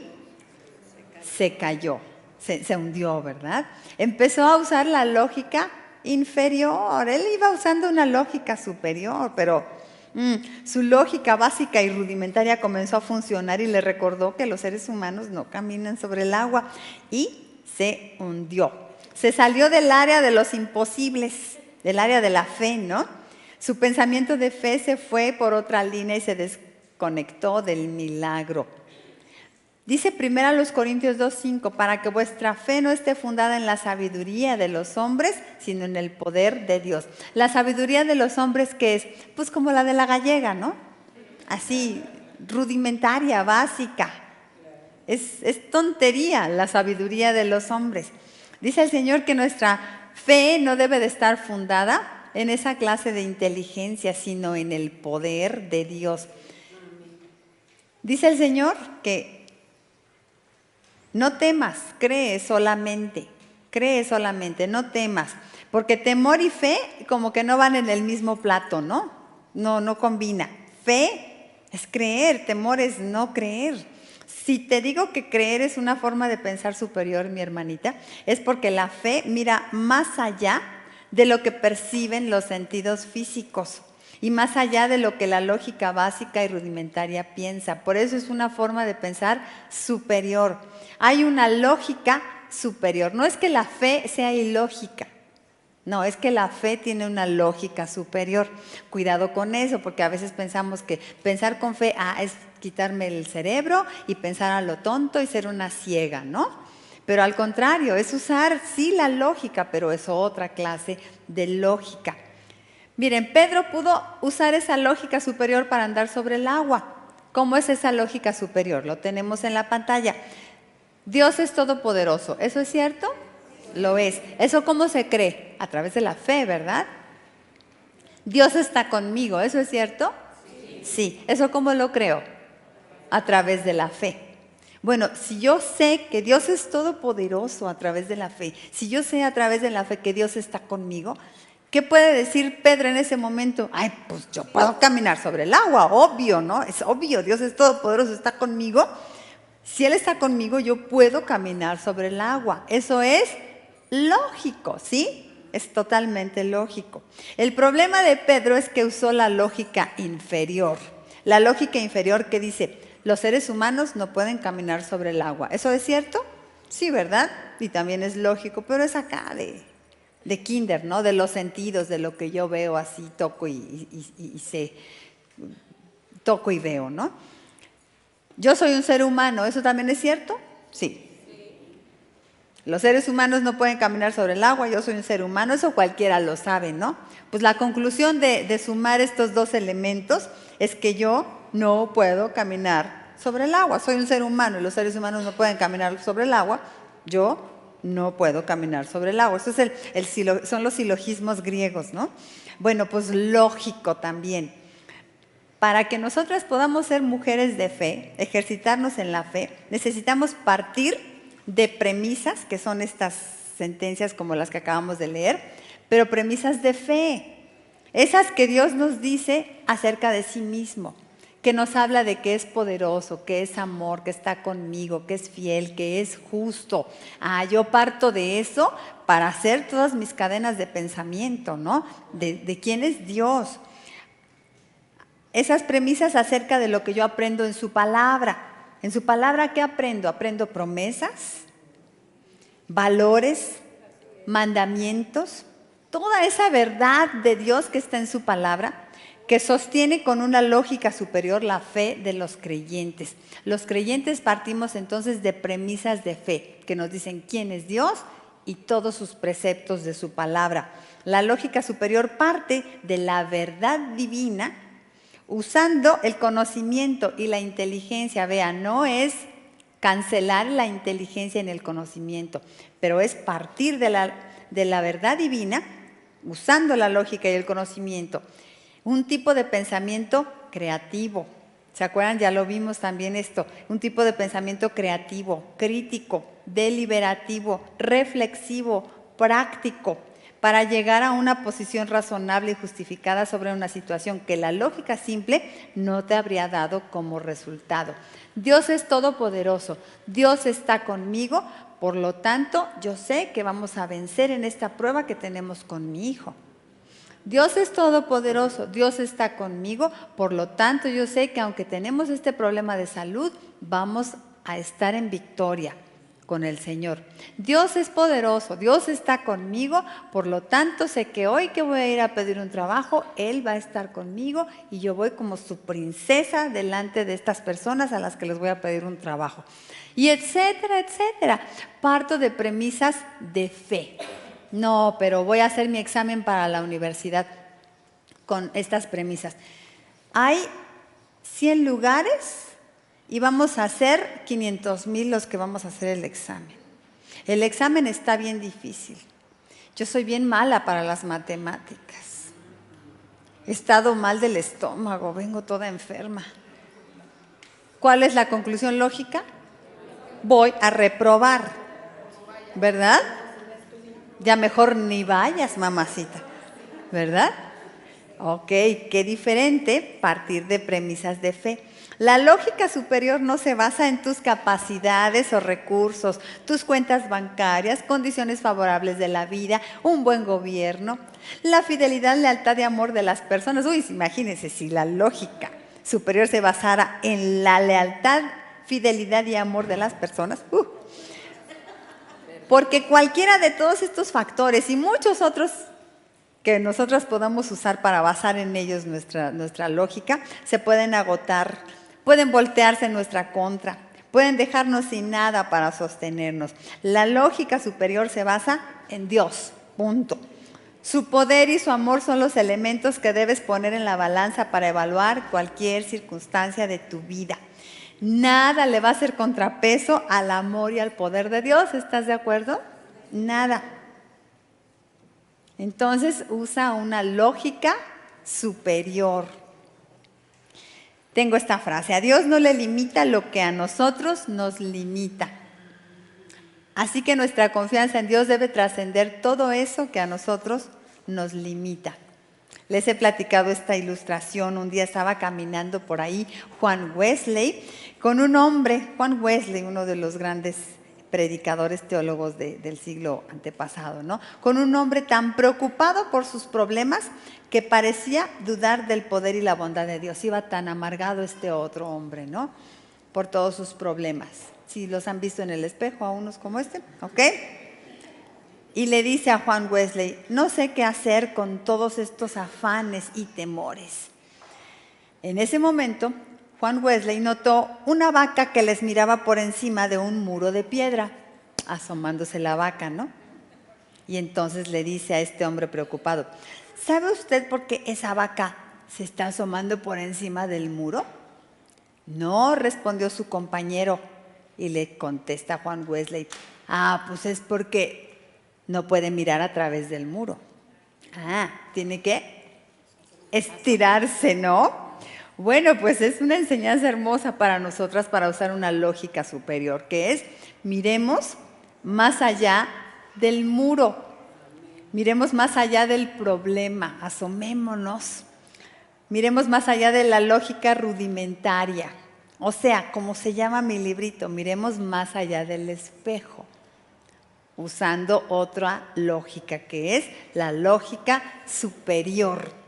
se cayó, se hundió, ¿verdad? Empezó a usar la lógica inferior. Él iba usando una lógica superior, pero su lógica básica y rudimentaria comenzó a funcionar y le recordó que los seres humanos no caminan sobre el agua y se hundió. Se salió del área de los imposibles, del área de la fe, ¿no? Su pensamiento de fe se fue por otra línea y se desconectó del milagro. Dice 1 Corintios 2:5, para que vuestra fe no esté fundada en la sabiduría de los hombres, sino en el poder de Dios. La sabiduría de los hombres, ¿qué es? Pues como la de la gallega, ¿no? Así, rudimentaria, básica. Es tontería la sabiduría de los hombres. Dice el Señor que nuestra fe no debe de estar fundada en esa clase de inteligencia, sino en el poder de Dios. Dice el Señor que no temas, cree solamente, no temas, porque temor y fe como que no van en el mismo plato, ¿no? No combina. Fe es creer, temor es no creer. Si te digo que creer es una forma de pensar superior, mi hermanita, es porque la fe mira más allá de lo que perciben los sentidos físicos y más allá de lo que la lógica básica y rudimentaria piensa. Por eso es una forma de pensar superior. Hay una lógica superior. No es que la fe sea ilógica. No, es que la fe tiene una lógica superior. Cuidado con eso, porque a veces pensamos que pensar con fe es quitarme el cerebro y pensar a lo tonto y ser una ciega, ¿no? Pero al contrario, es usar sí la lógica, pero es otra clase de lógica. Miren, Pedro pudo usar esa lógica superior para andar sobre el agua. ¿Cómo es esa lógica superior? Lo tenemos en la pantalla. Dios es todopoderoso, ¿eso es cierto? Lo es. ¿Eso cómo se cree? A través de la fe, ¿verdad? Dios está conmigo, ¿eso es cierto? Sí. ¿Eso cómo lo creo? A través de la fe. Bueno, si yo sé que Dios es todopoderoso a través de la fe, si yo sé a través de la fe que Dios está conmigo, ¿qué puede decir Pedro en ese momento? Ay, pues yo puedo caminar sobre el agua, obvio, ¿no? Es obvio, Dios es todopoderoso, está conmigo. Si Él está conmigo, yo puedo caminar sobre el agua. Eso es lógico, ¿sí? Es totalmente lógico. El problema de Pedro es que usó la lógica inferior. La lógica inferior que dice: los seres humanos no pueden caminar sobre el agua. ¿Eso es cierto? Sí, ¿verdad? Y también es lógico, pero es acá de kinder, ¿no? De los sentidos, de lo que yo veo así, toco toco y veo, ¿no? Yo soy un ser humano, ¿eso también es cierto? Sí. Los seres humanos no pueden caminar sobre el agua, yo soy un ser humano, eso cualquiera lo sabe, ¿no? Pues la conclusión de sumar estos dos elementos es que yo no puedo caminar sobre el agua. Soy un ser humano y los seres humanos no pueden caminar sobre el agua, yo no puedo caminar sobre el agua. Eso es son los silogismos griegos, ¿no? Bueno, pues lógico también. Para que nosotras podamos ser mujeres de fe, ejercitarnos en la fe, necesitamos partir de premisas, que son estas sentencias como las que acabamos de leer, pero premisas de fe, esas que Dios nos dice acerca de sí mismo, que nos habla de que es poderoso, que es amor, que está conmigo, que es fiel, que es justo. Yo parto de eso para hacer todas mis cadenas de pensamiento, ¿no? De quién es Dios. Esas premisas acerca de lo que yo aprendo en su palabra. En su palabra, ¿qué aprendo? Aprendo promesas, valores, mandamientos, toda esa verdad de Dios que está en su palabra, que sostiene con una lógica superior la fe de los creyentes. Los creyentes partimos entonces de premisas de fe, que nos dicen quién es Dios y todos sus preceptos de su palabra. La lógica superior parte de la verdad divina, usando el conocimiento y la inteligencia. Vean, no es cancelar la inteligencia en el conocimiento, pero es partir de la verdad divina, usando la lógica y el conocimiento. Un tipo de pensamiento creativo. ¿Se acuerdan? Ya lo vimos también esto. Un tipo de pensamiento creativo, crítico, deliberativo, reflexivo, práctico, para llegar a una posición razonable y justificada sobre una situación que la lógica simple no te habría dado como resultado. Dios es todopoderoso, Dios está conmigo, por lo tanto yo sé que vamos a vencer en esta prueba que tenemos con mi hijo. Dios es todopoderoso, Dios está conmigo, por lo tanto yo sé que aunque tenemos este problema de salud, vamos a estar en victoria con el Señor. Dios es poderoso, Dios está conmigo, por lo tanto sé que hoy que voy a ir a pedir un trabajo, Él va a estar conmigo y yo voy como su princesa delante de estas personas a las que les voy a pedir un trabajo. Y etcétera, etcétera. Parto de premisas de fe. No, pero voy a hacer mi examen para la universidad con estas premisas. Hay 100 lugares y vamos a hacer 500,000 los que vamos a hacer el examen. El examen está bien difícil. Yo soy bien mala para las matemáticas. He estado mal del estómago, vengo toda enferma. ¿Cuál es la conclusión lógica? Voy a reprobar, ¿verdad? Ya mejor ni vayas, mamacita, ¿verdad? Ok, qué diferente partir de premisas de fe. La lógica superior no se basa en tus capacidades o recursos, tus cuentas bancarias, condiciones favorables de la vida, un buen gobierno, la fidelidad, lealtad y amor de las personas. Uy, imagínense si la lógica superior se basara en la lealtad, fidelidad y amor de las personas. Porque cualquiera de todos estos factores y muchos otros que nosotros podamos usar para basar en ellos nuestra lógica, se pueden agotar, pueden voltearse en nuestra contra, pueden dejarnos sin nada para sostenernos. La lógica superior se basa en Dios, punto. Su poder y su amor son los elementos que debes poner en la balanza para evaluar cualquier circunstancia de tu vida. Nada le va a hacer contrapeso al amor y al poder de Dios, ¿estás de acuerdo? Nada. Entonces usa una lógica superior. Tengo esta frase: a Dios no le limita lo que a nosotros nos limita. Así que nuestra confianza en Dios debe trascender todo eso que a nosotros nos limita. Les he platicado esta ilustración. Un día estaba caminando por ahí Juan Wesley con un hombre, Juan Wesley, uno de los grandes predicadores teólogos del siglo antepasado, ¿no? Con un hombre tan preocupado por sus problemas que parecía dudar del poder y la bondad de Dios. Iba tan amargado este otro hombre, ¿no? Por todos sus problemas. Si los han visto en el espejo a unos como este, ¿ok? Y le dice a Juan Wesley: no sé qué hacer con todos estos afanes y temores. En ese momento, Juan Wesley notó una vaca que les miraba por encima de un muro de piedra, asomándose la vaca, ¿no? Y entonces le dice a este hombre preocupado: ¿sabe usted por qué esa vaca se está asomando por encima del muro? No, respondió su compañero, y le contesta Juan Wesley: pues es porque no puede mirar a través del muro. Tiene que estirarse, ¿no? Bueno, pues es una enseñanza hermosa para nosotras para usar una lógica superior, que es miremos más allá del muro, miremos más allá del problema, asomémonos, miremos más allá de la lógica rudimentaria. O sea, como se llama mi librito, miremos más allá del espejo, usando otra lógica, que es la lógica superior,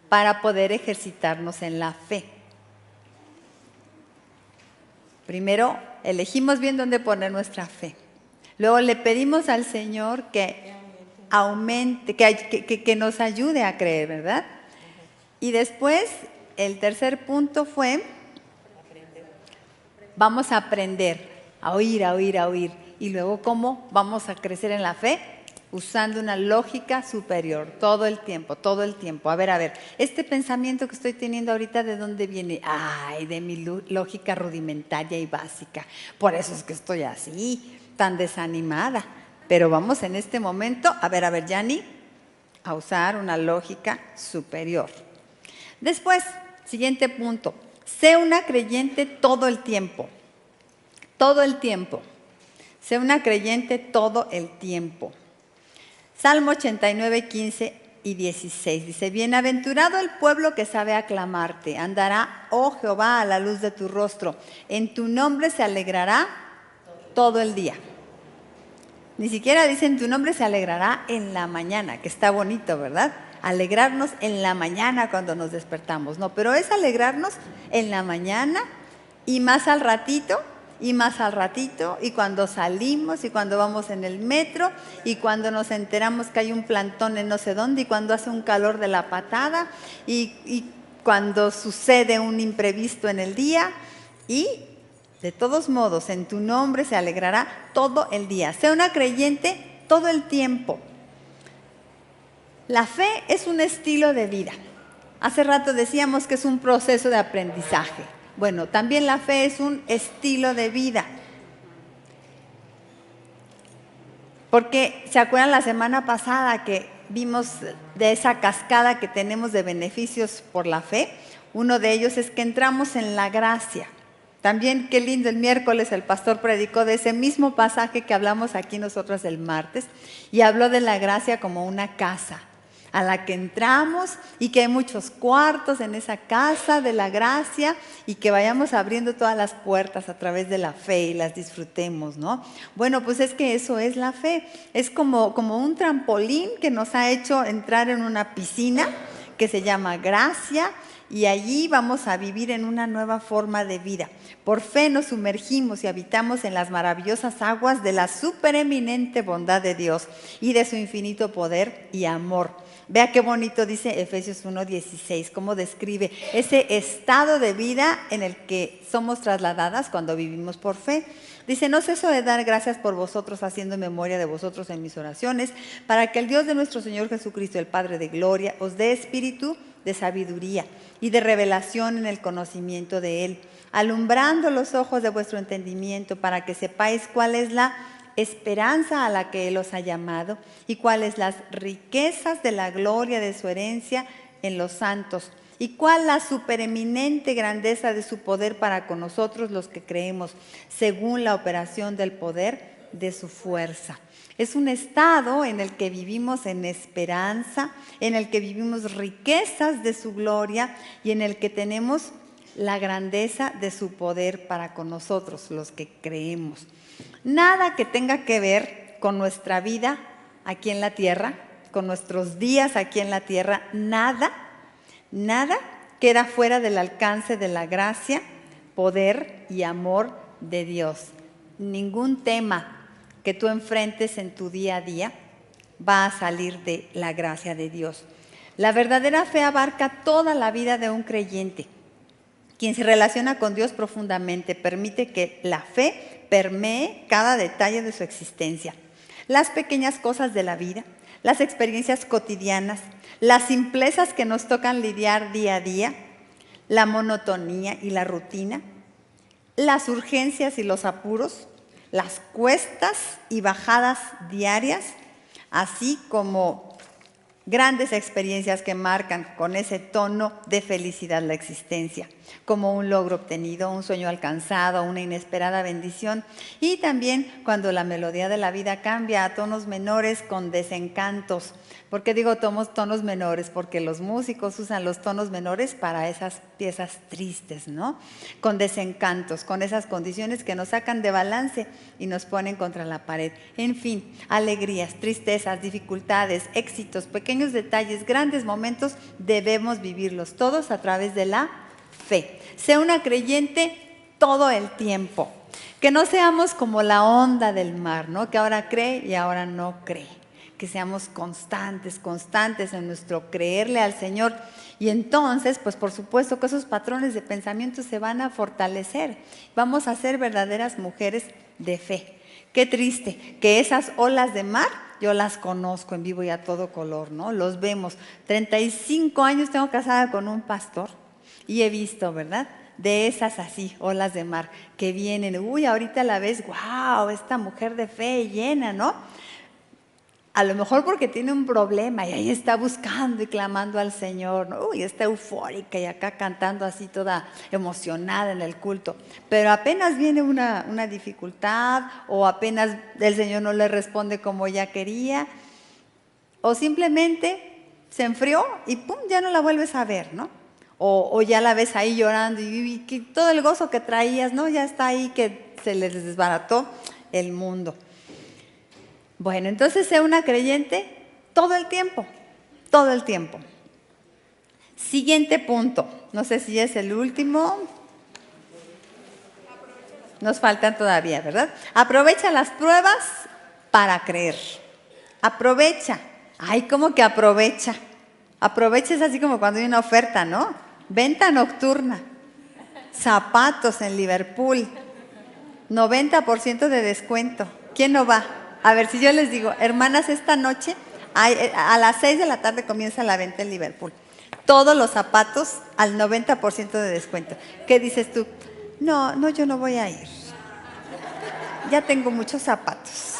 para poder ejercitarnos en la fe. Primero, elegimos bien dónde poner nuestra fe. Luego le pedimos al Señor que aumente, que nos ayude a creer, ¿verdad? Y después, el tercer punto fue, vamos a aprender, a oír, a oír, a oír. Y luego, ¿cómo vamos a crecer en la fe? Usando una lógica superior, todo el tiempo, todo el tiempo. A ver, este pensamiento que estoy teniendo ahorita, ¿de dónde viene? Ay, de mi lógica rudimentaria y básica. Por eso es que estoy así, tan desanimada. Pero vamos en este momento, a ver, Yani, a usar una lógica superior. Después, siguiente punto, sé una creyente todo el tiempo. Todo el tiempo. Sé una creyente todo el tiempo. Salmo 89, 15 y 16 dice, bienaventurado el pueblo que sabe aclamarte, andará, oh Jehová, a la luz de tu rostro, en tu nombre se alegrará todo el día. Ni siquiera dice en tu nombre se alegrará en la mañana, que está bonito, ¿verdad? Alegrarnos en la mañana cuando nos despertamos, no, pero es alegrarnos en la mañana y más al ratito, y cuando salimos, y cuando vamos en el metro, y cuando nos enteramos que hay un plantón en no sé dónde, y cuando hace un calor de la patada, y cuando sucede un imprevisto en el día, y de todos modos, en tu nombre se alegrará todo el día. Sé una creyente todo el tiempo. La fe es un estilo de vida. Hace rato decíamos que es un proceso de aprendizaje. Bueno, también la fe es un estilo de vida. Porque, ¿se acuerdan la semana pasada que vimos de esa cascada que tenemos de beneficios por la fe? Uno de ellos es que entramos en la gracia. También, qué lindo, el miércoles el pastor predicó de ese mismo pasaje que hablamos aquí nosotros el martes y habló de la gracia como una casa a la que entramos y que hay muchos cuartos en esa casa de la gracia y que vayamos abriendo todas las puertas a través de la fe y las disfrutemos, ¿no? Bueno, pues es que eso es la fe, es como un trampolín que nos ha hecho entrar en una piscina que se llama gracia y allí vamos a vivir en una nueva forma de vida. Por fe nos sumergimos y habitamos en las maravillosas aguas de la supereminente bondad de Dios y de su infinito poder y amor. Vea qué bonito dice Efesios 1:16, cómo describe ese estado de vida en el que somos trasladadas cuando vivimos por fe. Dice, no ceso de dar gracias por vosotros, haciendo memoria de vosotros en mis oraciones, para que el Dios de nuestro Señor Jesucristo, el Padre de gloria, os dé espíritu de sabiduría y de revelación en el conocimiento de Él, alumbrando los ojos de vuestro entendimiento, para que sepáis cuál es la esperanza a la que Él os ha llamado y cuáles las riquezas de la gloria de su herencia en los santos y cuál la supereminente grandeza de su poder para con nosotros los que creemos, según la operación del poder de su fuerza. Es un estado en el que vivimos en esperanza, en el que vivimos riquezas de su gloria y en el que tenemos la grandeza de su poder para con nosotros, los que creemos. Nada que tenga que ver con nuestra vida aquí en la tierra, con nuestros días aquí en la tierra, nada queda fuera del alcance de la gracia, poder y amor de Dios. Ningún tema que tú enfrentes en tu día a día va a salir de la gracia de Dios. La verdadera fe abarca toda la vida de un creyente. Quien se relaciona con Dios profundamente permite que la fe permee cada detalle de su existencia. Las pequeñas cosas de la vida, las experiencias cotidianas, las simplezas que nos tocan lidiar día a día, la monotonía y la rutina, las urgencias y los apuros, las cuestas y bajadas diarias, así como Grandes experiencias que marcan con ese tono de felicidad la existencia, como un logro obtenido, un sueño alcanzado, una inesperada bendición. Y también cuando la melodía de la vida cambia a tonos menores con desencantos. ¿Por qué digo tonos menores? Porque los músicos usan los tonos menores para esas piezas tristes, ¿no? Con desencantos, con esas condiciones que nos sacan de balance y nos ponen contra la pared. En fin, alegrías, tristezas, dificultades, éxitos, pequeños detalles, grandes momentos, debemos vivirlos todos a través de la fe. Sea una creyente todo el tiempo. Que no seamos como la onda del mar, ¿no? Que ahora cree y ahora no cree. Que seamos constantes en nuestro creerle al Señor. Y entonces, pues por supuesto que esos patrones de pensamiento se van a fortalecer. Vamos a ser verdaderas mujeres de fe. Qué triste que esas olas de mar yo las conozco en vivo y a todo color, ¿no? Los vemos. 35 años tengo casada con un pastor y he visto, ¿verdad? De esas así, olas de mar que vienen. Uy, ahorita la ves, wow, esta mujer de fe llena, ¿no? A lo mejor porque tiene un problema y ahí está buscando y clamando al Señor, ¿no? Uy, está eufórica y acá cantando así toda emocionada en el culto. Pero apenas viene una dificultad o apenas el Señor no le responde como ella quería o simplemente se enfrió y pum, ya no la vuelves a ver, ¿no? O ya la ves ahí llorando y que todo el gozo que traías, ¿no? Ya está ahí que se les desbarató el mundo. Bueno, entonces sea una creyente todo el tiempo, todo el tiempo. Siguiente punto, no sé si es el último. Nos faltan todavía, ¿verdad? Aprovecha las pruebas para creer. Aprovecha. Ay, ¿cómo que aprovecha? Aprovecha es así como cuando hay una oferta, ¿no? Venta nocturna. Zapatos en Liverpool. 90% de descuento. ¿Quién no va? A ver, si yo les digo, hermanas, esta noche a las 6 de la tarde comienza la venta en Liverpool. Todos los zapatos al 90% de descuento. ¿Qué dices tú? No, yo no voy a ir. Ya tengo muchos zapatos.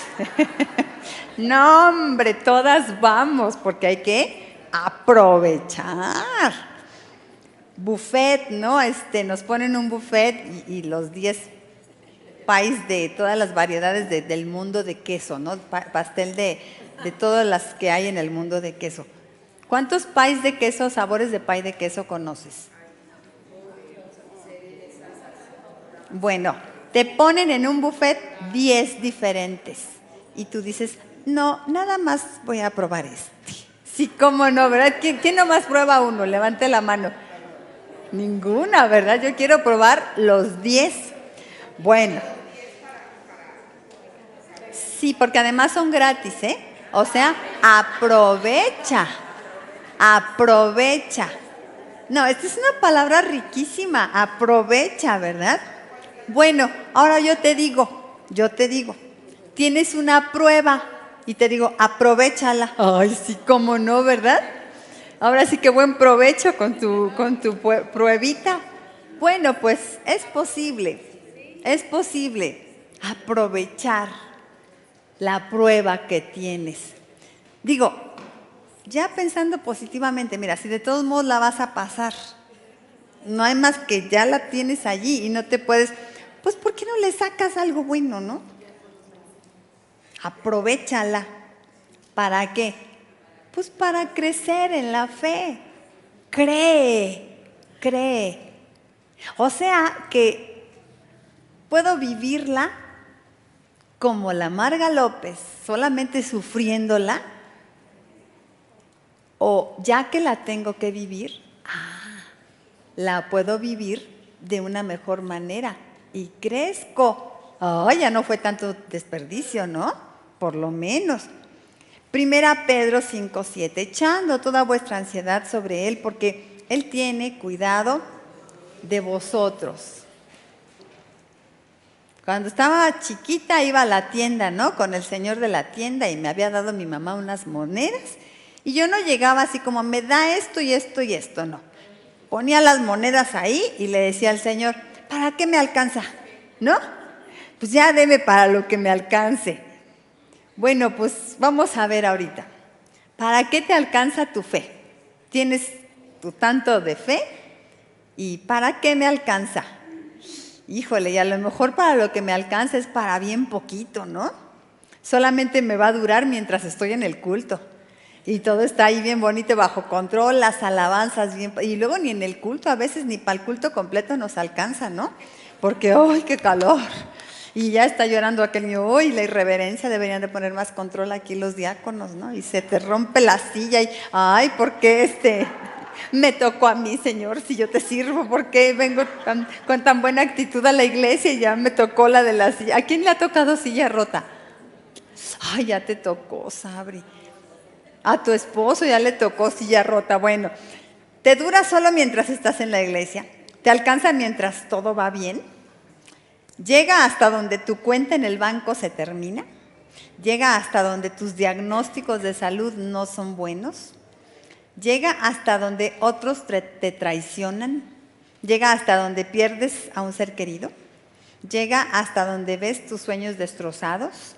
No, hombre, todas vamos, porque hay que aprovechar. Buffet, ¿no? Nos ponen un buffet y los 10 país de todas las variedades del mundo de queso, ¿no? Pastel de todas las que hay en el mundo de queso. ¿Cuántos pies de queso, sabores de pie de queso conoces? Bueno, te ponen en un buffet 10 diferentes y tú dices, no, nada más voy a probar este. Sí, cómo no, ¿verdad? ¿Quién nomás prueba uno? Levante la mano. Ninguna, ¿verdad? Yo quiero probar los 10. Bueno, sí, porque además son gratis, ¿eh? O sea, aprovecha. No, esta es una palabra riquísima, aprovecha, ¿verdad? Bueno, ahora yo te digo, tienes una prueba y te digo, aprovéchala. Ay, sí, cómo no, ¿verdad? Ahora sí que buen provecho con tu pruebita. Bueno, pues es posible aprovechar la prueba que tienes. Digo, ya pensando positivamente, mira, si de todos modos la vas a pasar, no hay más que ya la tienes allí y no te puedes, pues ¿por qué no le sacas algo bueno, no? Aprovéchala. ¿Para qué? Pues para crecer en la fe. Cree. O sea que puedo vivirla como la Marga López, solamente sufriéndola, o ya que la tengo que vivir, la puedo vivir de una mejor manera y crezco. Ya no fue tanto desperdicio, ¿no? Por lo menos. 1 Pedro 5:7, echando toda vuestra ansiedad sobre Él, porque Él tiene cuidado de vosotros. Cuando estaba chiquita iba a la tienda, ¿no? Con el señor de la tienda y me había dado mi mamá unas monedas y yo no llegaba así como, me da esto y esto y esto, no. Ponía las monedas ahí y le decía al señor, ¿para qué me alcanza? ¿No? Pues ya deme para lo que me alcance. Bueno, pues vamos a ver ahorita. ¿Para qué te alcanza tu fe? Tienes tu tanto de fe y ¿para qué me alcanza? Híjole, y a lo mejor para lo que me alcanza es para bien poquito, ¿no? Solamente me va a durar mientras estoy en el culto. Y todo está ahí bien bonito, bajo control, las alabanzas bien... Y luego ni en el culto, a veces ni para el culto completo nos alcanza, ¿no? Porque, ¡ay, qué calor! Y ya está llorando aquel niño, ¡ay, la irreverencia! Deberían de poner más control aquí los diáconos, ¿no? Y se te rompe la silla y, ¡ay, por qué me tocó a mí, Señor, si yo te sirvo? ¿Por qué vengo con tan buena actitud a la iglesia y ya me tocó la de la silla? ¿A quién le ha tocado silla rota? ¡Ay, ya te tocó, Sabri! A tu esposo ya le tocó silla rota. Bueno, ¿te dura solo mientras estás en la iglesia? ¿Te alcanza mientras todo va bien? ¿Llega hasta donde tu cuenta en el banco se termina? ¿Llega hasta donde tus diagnósticos de salud no son buenos? ¿Llega hasta donde otros te traicionan? ¿Llega hasta donde pierdes a un ser querido? ¿Llega hasta donde ves tus sueños destrozados?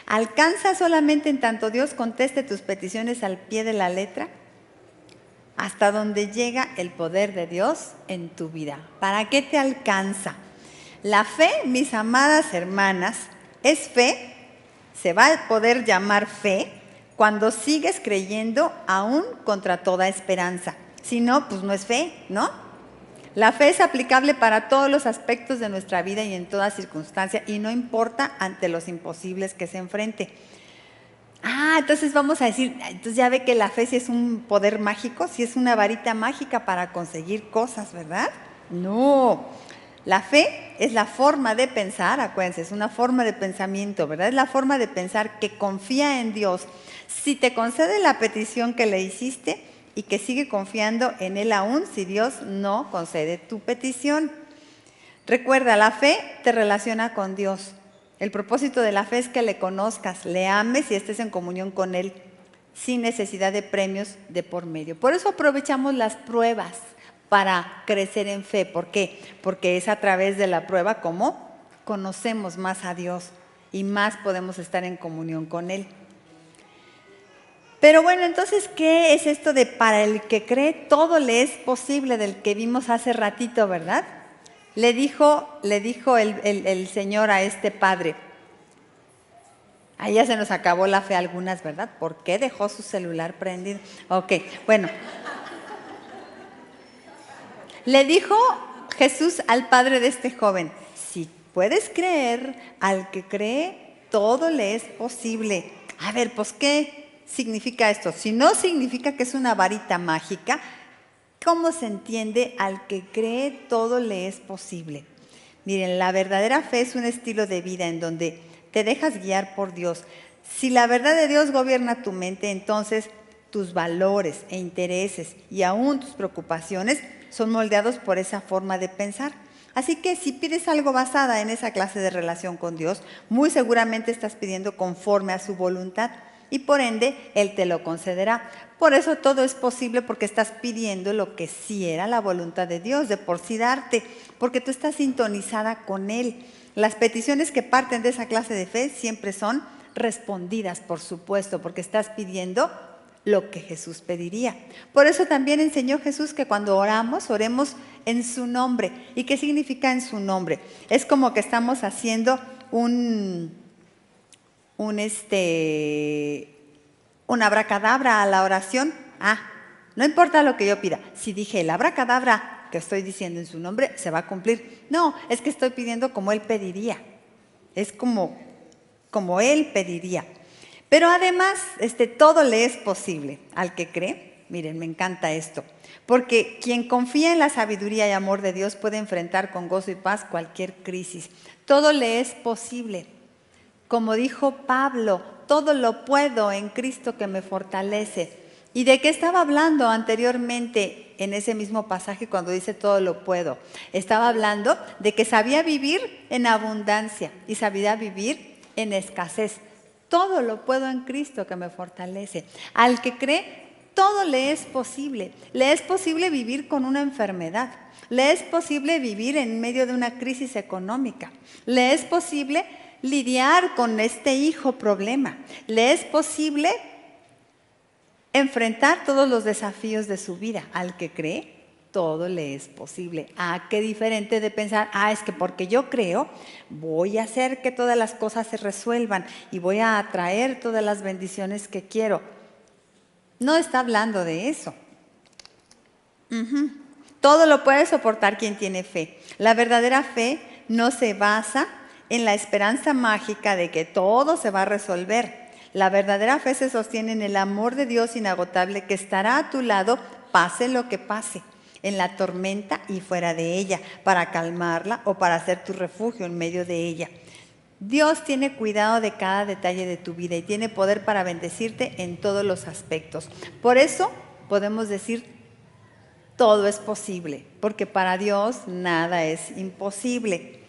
¿Alcanza solamente en tanto Dios conteste tus peticiones al pie de la letra? Hasta donde llega el poder de Dios en tu vida. ¿Para qué te alcanza? La fe, mis amadas hermanas, es fe, se va a poder llamar fe cuando sigues creyendo aún contra toda esperanza. Si no, pues no es fe, ¿no? La fe es aplicable para todos los aspectos de nuestra vida y en toda circunstancia, y no importa ante los imposibles que se enfrente. Entonces vamos a decir, entonces ya ve que la fe sí es un poder mágico, sí es una varita mágica para conseguir cosas, ¿verdad? No, la fe es la forma de pensar, acuérdense, es una forma de pensamiento, ¿verdad? Es la forma de pensar que confía en Dios. Si te concede la petición que le hiciste, y que sigue confiando en Él aún si Dios no concede tu petición. Recuerda, la fe te relaciona con Dios. El propósito de la fe es que le conozcas, le ames y estés en comunión con Él, sin necesidad de premios de por medio. Por eso aprovechamos las pruebas para crecer en fe. ¿Por qué? Porque es a través de la prueba como conocemos más a Dios y más podemos estar en comunión con Él. Pero bueno, entonces, ¿qué es esto de para el que cree todo le es posible, del que vimos hace ratito, verdad? Le dijo el Señor a este padre. Ahí ya se nos acabó la fe algunas, ¿verdad? ¿Por qué dejó su celular prendido? Ok, bueno. Le dijo Jesús al padre de este joven, si puedes creer, al que cree todo le es posible. A ver, pues, ¿qué significa esto? Si no significa que es una varita mágica, ¿cómo se entiende al que cree todo le es posible? Miren, la verdadera fe es un estilo de vida en donde te dejas guiar por Dios. Si la verdad de Dios gobierna tu mente, entonces tus valores e intereses y aún tus preocupaciones son moldeados por esa forma de pensar. Así que si pides algo basada en esa clase de relación con Dios, muy seguramente estás pidiendo conforme a su voluntad. Y por ende, Él te lo concederá. Por eso todo es posible, porque estás pidiendo lo que sí era la voluntad de Dios, de por sí darte, porque tú estás sintonizada con Él. Las peticiones que parten de esa clase de fe siempre son respondidas, por supuesto, porque estás pidiendo lo que Jesús pediría. Por eso también enseñó Jesús que cuando oramos, oremos en su nombre. ¿Y qué significa en su nombre? Es como que estamos haciendo un abracadabra a la oración. No importa lo que yo pida. Si dije el abracadabra que estoy diciendo en su nombre, se va a cumplir. No, es que estoy pidiendo como Él pediría. Es como Él pediría. Pero además, todo le es posible al que cree. Miren, me encanta esto. Porque quien confía en la sabiduría y amor de Dios puede enfrentar con gozo y paz cualquier crisis. Todo le es posible. Como dijo Pablo, todo lo puedo en Cristo que me fortalece. ¿Y de qué estaba hablando anteriormente en ese mismo pasaje cuando dice todo lo puedo? Estaba hablando de que sabía vivir en abundancia y sabía vivir en escasez. Todo lo puedo en Cristo que me fortalece. Al que cree, todo le es posible. Le es posible vivir con una enfermedad. Le es posible vivir en medio de una crisis económica. Le es posible lidiar con este hijo problema. Le es posible enfrentar todos los desafíos de su vida. Al que cree, todo le es posible. Qué diferente de pensar, es que porque yo creo, voy a hacer que todas las cosas se resuelvan y voy a atraer todas las bendiciones que quiero. No está hablando de eso. Todo lo puede soportar quien tiene fe. La verdadera fe no se basa en la esperanza mágica de que todo se va a resolver. La verdadera fe se sostiene en el amor de Dios inagotable que estará a tu lado, pase lo que pase, en la tormenta y fuera de ella, para calmarla o para ser tu refugio en medio de ella. Dios tiene cuidado de cada detalle de tu vida y tiene poder para bendecirte en todos los aspectos. Por eso podemos decir, todo es posible, porque para Dios nada es imposible.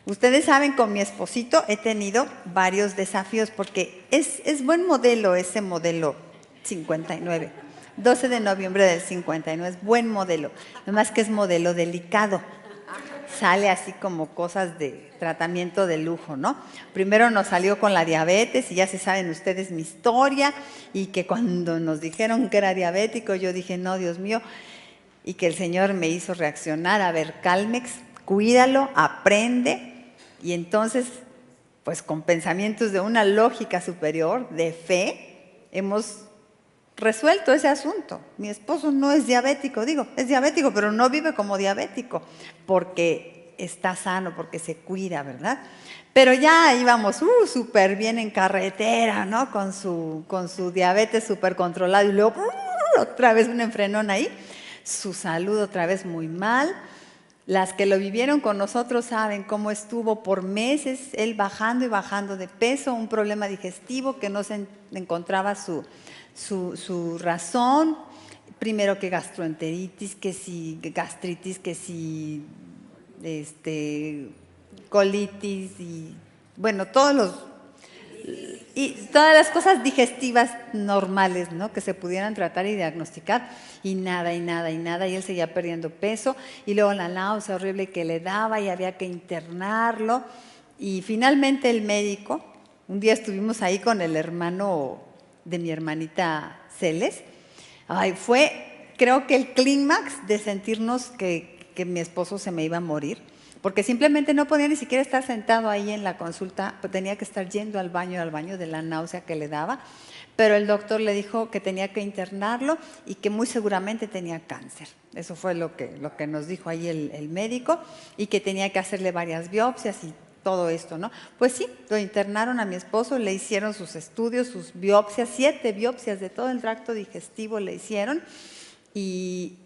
Ustedes saben, con mi esposito he tenido varios desafíos, porque es buen modelo ese modelo 59. 12 de noviembre del 59, es buen modelo, nomás que es modelo delicado. Sale así como cosas de tratamiento de lujo, ¿no? Primero nos salió con la diabetes y ya se saben ustedes mi historia, y que cuando nos dijeron que era diabético yo dije, no, Dios mío, y que el Señor me hizo reaccionar, a ver, Calmex, cuídalo, aprende, y entonces, pues con pensamientos de una lógica superior, de fe, hemos resuelto ese asunto. Mi esposo no es diabético, es diabético, pero no vive como diabético, porque está sano, porque se cuida, ¿verdad? Pero ya íbamos súper bien en carretera, ¿no? Con su diabetes súper controlado, y luego otra vez un enfrenón ahí, su salud otra vez muy mal. Las que lo vivieron con nosotros saben cómo estuvo por meses él bajando y bajando de peso, un problema digestivo que no se encontraba su razón. Primero que gastroenteritis, que si gastritis, que si colitis, y bueno, todas las cosas digestivas normales, ¿no? Que se pudieran tratar y diagnosticar, y nada, y él seguía perdiendo peso, y luego la náusea horrible que le daba y había que internarlo, y finalmente el médico, un día estuvimos ahí con el hermano de mi hermanita Celes, fue creo que el clímax de sentirnos que mi esposo se me iba a morir, porque simplemente no podía ni siquiera estar sentado ahí en la consulta, pues tenía que estar yendo al baño de la náusea que le daba, pero el doctor le dijo que tenía que internarlo y que muy seguramente tenía cáncer. Eso fue lo que nos dijo ahí el médico, y que tenía que hacerle varias biopsias y todo esto, ¿no? Pues sí, lo internaron a mi esposo, le hicieron sus estudios, sus biopsias, 7 biopsias de todo el tracto digestivo le hicieron, y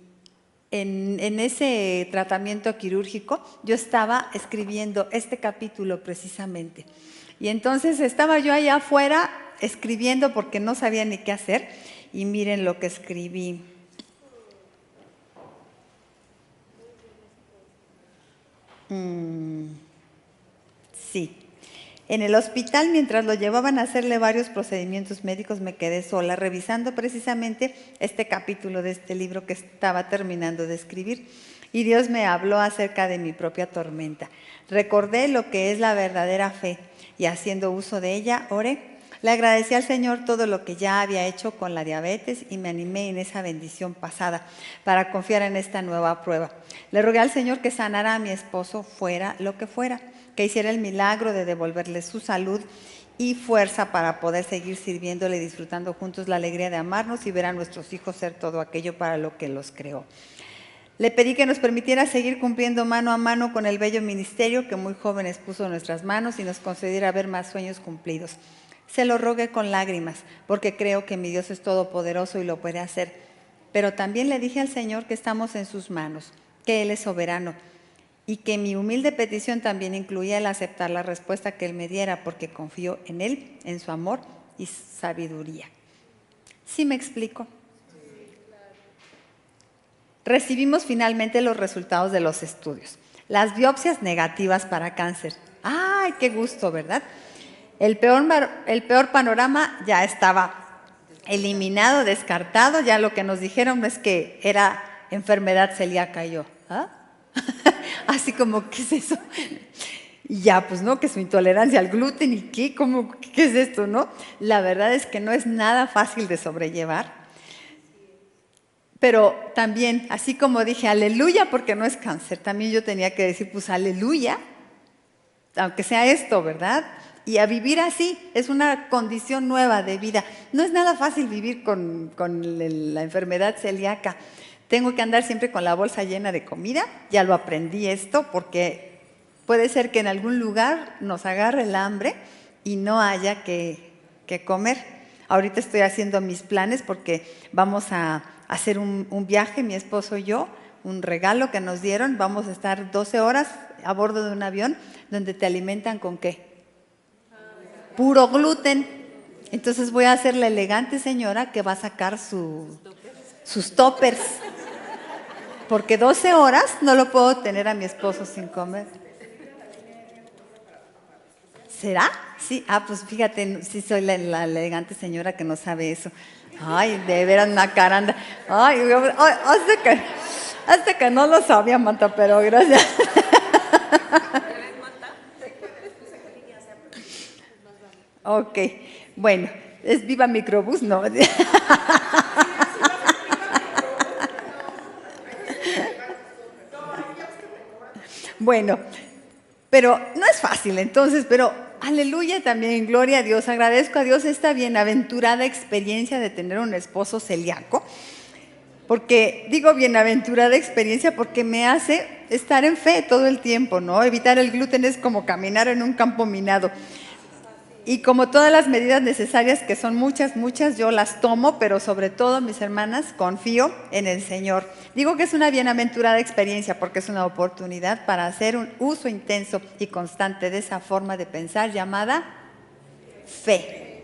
en ese tratamiento quirúrgico yo estaba escribiendo este capítulo precisamente. Y entonces estaba yo allá afuera escribiendo porque no sabía ni qué hacer, y miren lo que escribí. Sí. En el hospital, mientras lo llevaban a hacerle varios procedimientos médicos, me quedé sola revisando precisamente este capítulo de este libro que estaba terminando de escribir. Y Dios me habló acerca de mi propia tormenta. Recordé lo que es la verdadera fe, y haciendo uso de ella, oré. Le agradecí al Señor todo lo que ya había hecho con la diabetes, y me animé en esa bendición pasada para confiar en esta nueva prueba. Le rogué al Señor que sanara a mi esposo fuera lo que fuera, que hiciera el milagro de devolverle su salud y fuerza para poder seguir sirviéndole y disfrutando juntos la alegría de amarnos y ver a nuestros hijos ser todo aquello para lo que los creó. Le pedí que nos permitiera seguir cumpliendo mano a mano con el bello ministerio que muy jóvenes puso en nuestras manos, y nos concediera ver más sueños cumplidos. Se lo rogué con lágrimas, porque creo que mi Dios es todopoderoso y lo puede hacer. Pero también le dije al Señor que estamos en sus manos, que Él es soberano, y que mi humilde petición también incluía el aceptar la respuesta que Él me diera, porque confío en Él, en su amor y sabiduría. ¿Sí me explico? Recibimos finalmente los resultados de los estudios. Las biopsias negativas para cáncer. ¡Ay, qué gusto!, ¿verdad? El peor panorama ya estaba eliminado, descartado. Ya lo que nos dijeron es que era enfermedad celíaca. Y yo, Así como, ¿qué es eso? Y ya, pues no, que su intolerancia al gluten y qué, ¿cómo, qué es esto, no? La verdad es que no es nada fácil de sobrellevar. Pero también, así como dije, aleluya, porque no es cáncer, también yo tenía que decir, pues aleluya, aunque sea esto, ¿verdad? Y a vivir así, es una condición nueva de vida. No es nada fácil vivir con la enfermedad celíaca. Tengo que andar siempre con la bolsa llena de comida, ya lo aprendí esto, porque puede ser que en algún lugar nos agarre el hambre y no haya que comer. Ahorita estoy haciendo mis planes porque vamos a hacer un viaje, mi esposo y yo, un regalo que nos dieron. Vamos a estar 12 horas a bordo de un avión donde te alimentan ¿con qué? Puro gluten. Entonces voy a ser la elegante señora que va a sacar sus toppers. Porque 12 horas no lo puedo tener a mi esposo sin comer. ¿Será? Sí. Ah, pues fíjate, sí soy la elegante señora que no sabe eso. Ay, de veras una caranda. Ay, hasta que no lo sabía, Manta, pero gracias. Ok, bueno, ¿es Viva Microbús? No. Bueno, pero no es fácil entonces, pero aleluya también, gloria a Dios, agradezco a Dios esta bienaventurada experiencia de tener un esposo celíaco, porque digo bienaventurada experiencia porque me hace estar en fe todo el tiempo, ¿no? Evitar el gluten es como caminar en un campo minado. Y como todas las medidas necesarias, que son muchas, muchas, yo las tomo, pero sobre todo, mis hermanas, confío en el Señor. Digo que es una bienaventurada experiencia porque es una oportunidad para hacer un uso intenso y constante de esa forma de pensar llamada fe.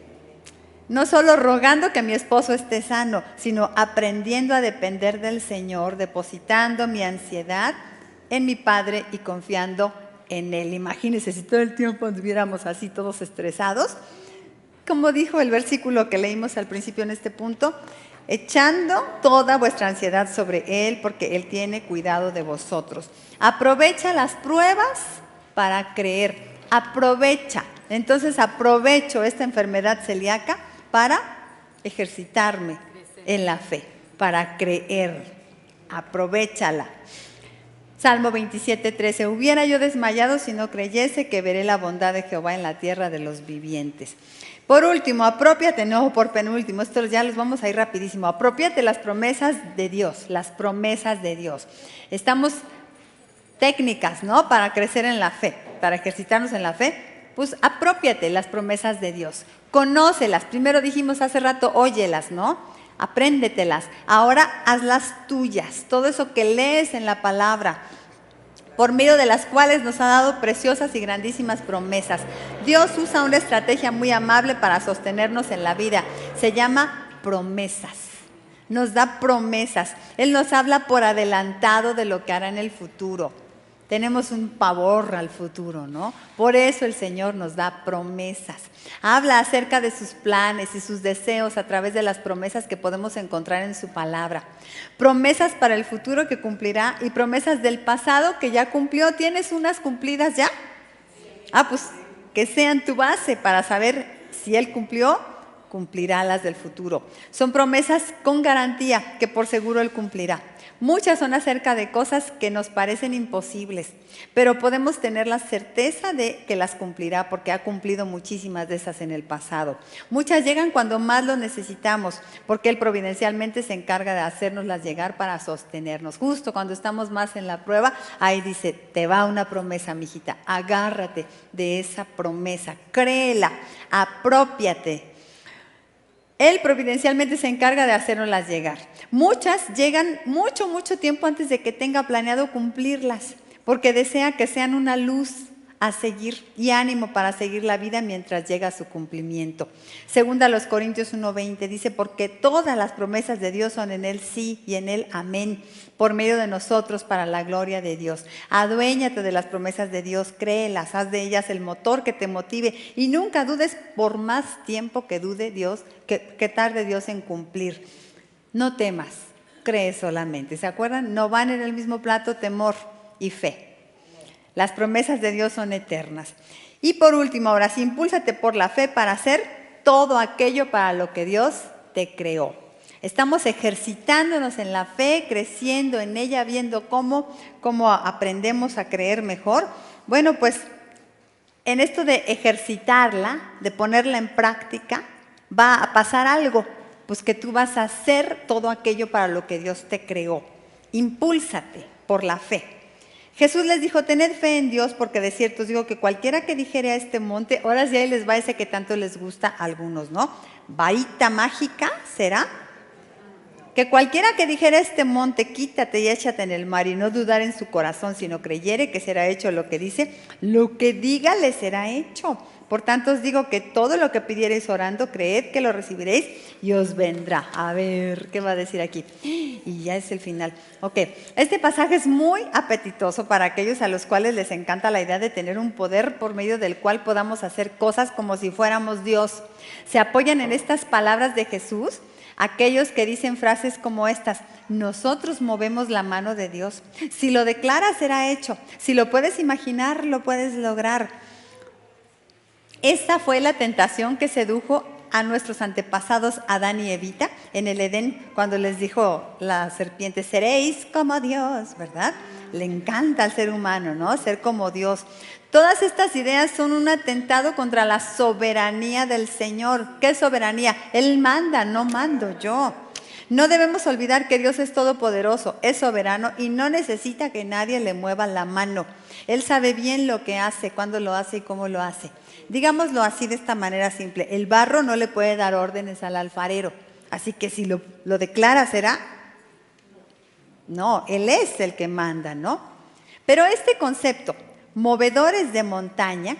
No solo rogando que mi esposo esté sano, sino aprendiendo a depender del Señor, depositando mi ansiedad en mi Padre y confiando en Él. Imagínense si todo el tiempo anduviéramos así todos estresados. Como dijo el versículo que leímos al principio en este punto, echando toda vuestra ansiedad sobre Él porque Él tiene cuidado de vosotros. Aprovecha las pruebas para creer. Aprovecha. Entonces aprovecho esta enfermedad celíaca para ejercitarme en la fe, para creer. Aprovéchala. Salmo 27:13, hubiera yo desmayado si no creyese que veré la bondad de Jehová en la tierra de los vivientes. Por último, apropiate, no por penúltimo, esto ya los vamos a ir rapidísimo, apropiate las promesas de Dios, las promesas de Dios. Estamos técnicas, ¿no? Para crecer en la fe, para ejercitarnos en la fe, pues apropiate las promesas de Dios, conócelas, primero dijimos hace rato, óyelas, ¿no? Apréndetelas, ahora hazlas tuyas, todo eso que lees en la palabra, por medio de las cuales nos ha dado preciosas y grandísimas promesas. Dios usa una estrategia muy amable para sostenernos en la vida, se llama promesas, nos da promesas, Él nos habla por adelantado de lo que hará en el futuro. Tenemos un pavor al futuro, ¿no? Por eso el Señor nos da promesas. Habla acerca de sus planes y sus deseos a través de las promesas que podemos encontrar en su palabra. Promesas para el futuro que cumplirá y promesas del pasado que ya cumplió. ¿Tienes unas cumplidas ya? Ah, pues que sean tu base para saber si Él cumplió, cumplirá las del futuro. Son promesas con garantía que por seguro Él cumplirá. Muchas son acerca de cosas que nos parecen imposibles, pero podemos tener la certeza de que las cumplirá porque ha cumplido muchísimas de esas en el pasado. Muchas llegan cuando más lo necesitamos, porque Él providencialmente se encarga de hacérnoslas llegar para sostenernos. Justo cuando estamos más en la prueba, ahí dice, te va una promesa, mijita, agárrate de esa promesa, créela, aprópiate. Él providencialmente se encarga de hacernoslas llegar. Muchas llegan mucho, mucho tiempo antes de que tenga planeado cumplirlas, porque desea que sean una luz a seguir y ánimo para seguir la vida mientras llega su cumplimiento. Segunda a los Corintios 1:20 dice, porque todas las promesas de Dios son en Él sí y en Él amén, por medio de nosotros para la gloria de Dios. Aduéñate de las promesas de Dios, créelas, haz de ellas el motor que te motive y nunca dudes por más tiempo que dude Dios, que tarde Dios en cumplir. No temas, cree solamente. ¿Se acuerdan? No van en el mismo plato temor y fe. Las promesas de Dios son eternas. Y por último, ahora sí, impúlsate por la fe para hacer todo aquello para lo que Dios te creó. Estamos ejercitándonos en la fe, creciendo en ella, viendo cómo aprendemos a creer mejor. Bueno, pues en esto de ejercitarla, de ponerla en práctica, va a pasar algo, pues que tú vas a hacer todo aquello para lo que Dios te creó. Impúlsate por la fe. Jesús les dijo, tened fe en Dios, porque de cierto os digo que cualquiera que dijere a este monte, ahora sí ahí les va ese que tanto les gusta a algunos, ¿no? Varita mágica, ¿será? Que cualquiera que dijera a este monte, quítate y échate en el mar, y no dudar en su corazón, sino creyere que será hecho lo que dice, lo que diga le será hecho. Por tanto os digo que todo lo que pidiereis orando, creed que lo recibiréis y os vendrá. A ver, ¿qué va a decir aquí? Y ya es el final. Ok, este pasaje es muy apetitoso para aquellos a los cuales les encanta la idea de tener un poder por medio del cual podamos hacer cosas como si fuéramos Dios. Se apoyan en estas palabras de Jesús aquellos que dicen frases como estas: nosotros movemos la mano de Dios. Si lo declaras, será hecho. Si lo puedes imaginar, lo puedes lograr. Esta fue la tentación que sedujo a nuestros antepasados Adán y Evita en el Edén, cuando les dijo la serpiente, seréis como Dios, ¿verdad? Le encanta al ser humano, ¿no? Ser como Dios. Todas estas ideas son un atentado contra la soberanía del Señor. ¿Qué soberanía? Él manda, no mando yo. No debemos olvidar que Dios es todopoderoso, es soberano y no necesita que nadie le mueva la mano. Él sabe bien lo que hace, cuándo lo hace y cómo lo hace. Digámoslo así, de esta manera simple: el barro no le puede dar órdenes al alfarero, así que si lo declara, ¿será? No, Él es el que manda, ¿no? Pero este concepto, movedores de montaña,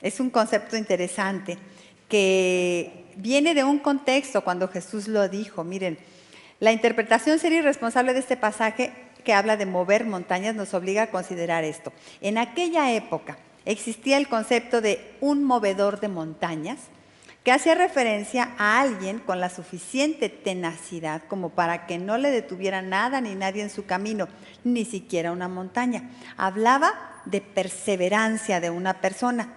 es un concepto interesante que viene de un contexto cuando Jesús lo dijo. Miren, la interpretación seria y responsable de este pasaje que habla de mover montañas nos obliga a considerar esto. En aquella época existía el concepto de un movedor de montañas, que hacía referencia a alguien con la suficiente tenacidad como para que no le detuviera nada ni nadie en su camino, ni siquiera una montaña. Hablaba de perseverancia de una persona.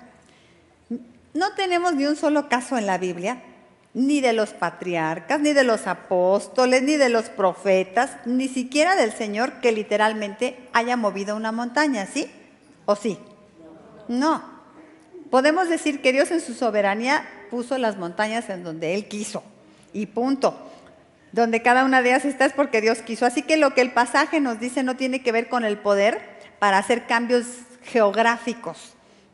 No tenemos ni un solo caso en la Biblia, ni de los patriarcas, ni de los apóstoles, ni de los profetas, ni siquiera del Señor que literalmente haya movido una montaña, ¿sí? ¿O sí? No. Podemos decir que Dios en su soberanía puso las montañas en donde Él quiso, y punto. Donde cada una de ellas está es porque Dios quiso. Así que lo que el pasaje nos dice no tiene que ver con el poder para hacer cambios geográficos,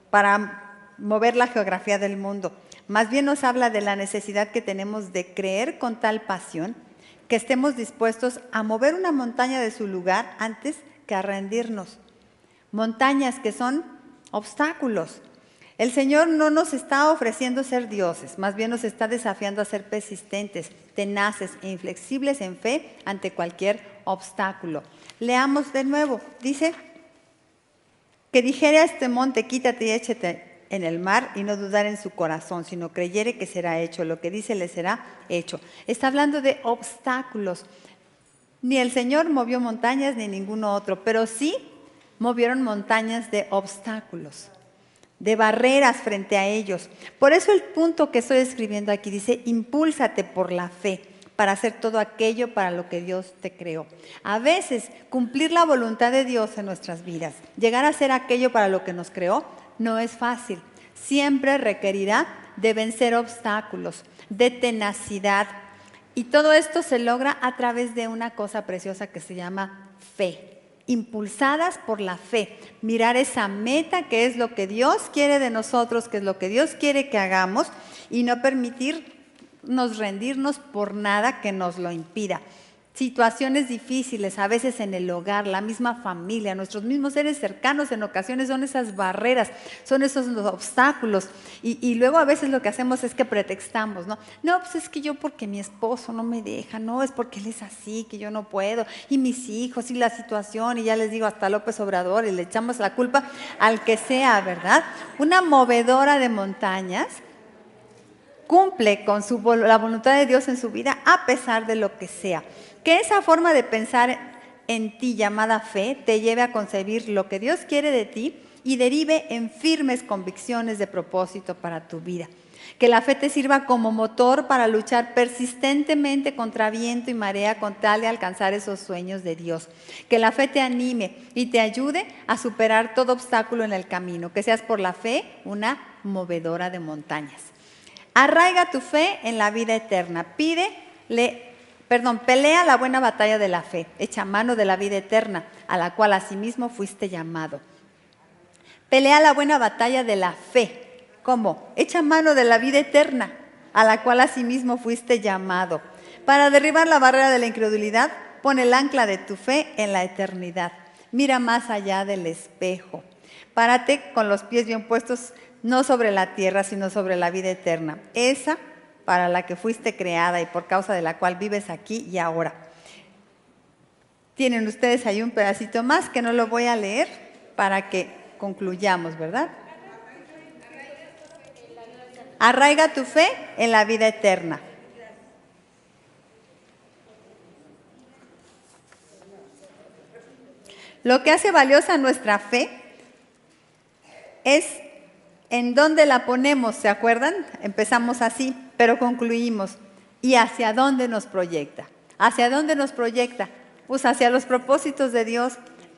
para mover la geografía del mundo. Más bien nos habla de la necesidad que tenemos de creer con tal pasión que estemos dispuestos a mover una montaña de su lugar antes que a rendirnos. Montañas que son obstáculos. El Señor no nos está ofreciendo ser dioses, más bien nos está desafiando a ser persistentes, tenaces e inflexibles en fe ante cualquier obstáculo. Leamos de nuevo. Dice que dijere a este monte, quítate y échate en el mar, y no dudar en su corazón, sino creyere que será hecho, lo que dice le será hecho. Está hablando de obstáculos. Ni el Señor movió montañas ni ninguno otro, pero sí movieron montañas de obstáculos, de barreras frente a ellos. Por eso el punto que estoy escribiendo aquí dice: impúlsate por la fe para hacer todo aquello para lo que Dios te creó. A veces cumplir la voluntad de Dios en nuestras vidas, llegar a hacer aquello para lo que nos creó, no es fácil. Siempre requerirá de vencer obstáculos, de tenacidad. Y todo esto se logra a través de una cosa preciosa que se llama fe. Impulsadas por la fe, mirar esa meta que es lo que Dios quiere de nosotros, que es lo que Dios quiere que hagamos, y no permitirnos rendirnos por nada que nos lo impida. Situaciones difíciles, a veces en el hogar, la misma familia, nuestros mismos seres cercanos, en ocasiones son esas barreras, son esos los obstáculos. Y luego a veces lo que hacemos es que pretextamos, ¿no? No, pues es que yo porque mi esposo no me deja, no, es porque él es así, que yo no puedo, y mis hijos, y la situación, y ya les digo hasta López Obrador, y le echamos la culpa al que sea, ¿verdad? Una movedora de montañas cumple con la voluntad de Dios en su vida a pesar de lo que sea. Que esa forma de pensar en ti llamada fe te lleve a concebir lo que Dios quiere de ti y derive en firmes convicciones de propósito para tu vida. Que la fe te sirva como motor para luchar persistentemente contra viento y marea con tal de alcanzar esos sueños de Dios. Que la fe te anime y te ayude a superar todo obstáculo en el camino. Que seas por la fe una movedora de montañas. Arraiga tu fe en la vida eterna. Pelea la buena batalla de la fe. Echa mano de la vida eterna, a la cual asimismo fuiste llamado. Pelea la buena batalla de la fe. ¿Cómo? Echa mano de la vida eterna, a la cual asimismo fuiste llamado. Para derribar la barrera de la incredulidad, pon el ancla de tu fe en la eternidad. Mira más allá del espejo. Párate con los pies bien puestos, no sobre la tierra, sino sobre la vida eterna. Esa para la que fuiste creada y por causa de la cual vives aquí y ahora. Tienen ustedes ahí un pedacito más que no lo voy a leer para que concluyamos, ¿verdad? Arraiga tu fe en la vida eterna. Lo que hace valiosa nuestra fe es en dónde la ponemos, ¿se acuerdan? Empezamos así, pero concluimos. ¿Y hacia dónde nos proyecta? ¿Hacia dónde nos proyecta? Pues hacia los propósitos de Dios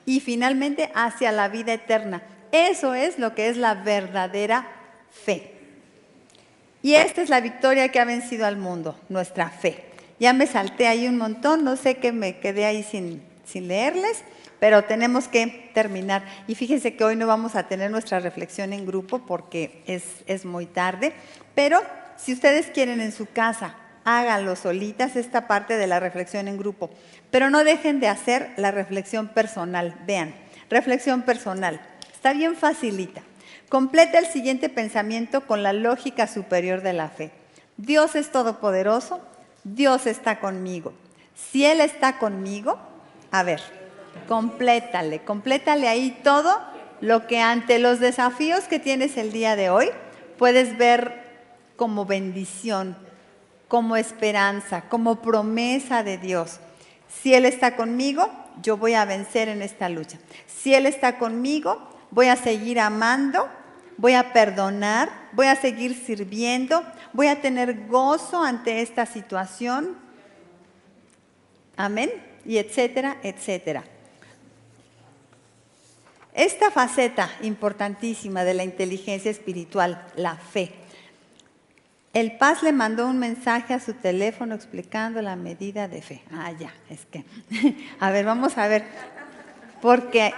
y finalmente hacia la vida eterna. Eso es lo que es la verdadera fe. Y esta es la victoria que ha vencido al mundo, nuestra fe. Ya me salté ahí un montón, no sé qué me quedé ahí sin leerles, pero tenemos que terminar. Y fíjense que hoy no vamos a tener nuestra reflexión en grupo porque es muy tarde, pero si ustedes quieren en su casa, háganlo solitas esta parte de la reflexión en grupo, pero no dejen de hacer la reflexión personal. Vean, reflexión personal, está bien facilita. Completa el siguiente pensamiento con la lógica superior de la fe. Dios es todopoderoso, Dios está conmigo. Si Él está conmigo, a ver, complétale ahí todo lo que ante los desafíos que tienes el día de hoy puedes ver como bendición, como esperanza, como promesa de Dios. Si Él está conmigo, yo voy a vencer en esta lucha. Si Él está conmigo, voy a seguir amando, voy a perdonar, voy a seguir sirviendo, voy a tener gozo ante esta situación. Amén. Y etcétera, etcétera. Esta faceta importantísima de la inteligencia espiritual, la fe. El Paz le mandó un mensaje a su teléfono explicando la medida de fe. A ver, vamos a ver. Porque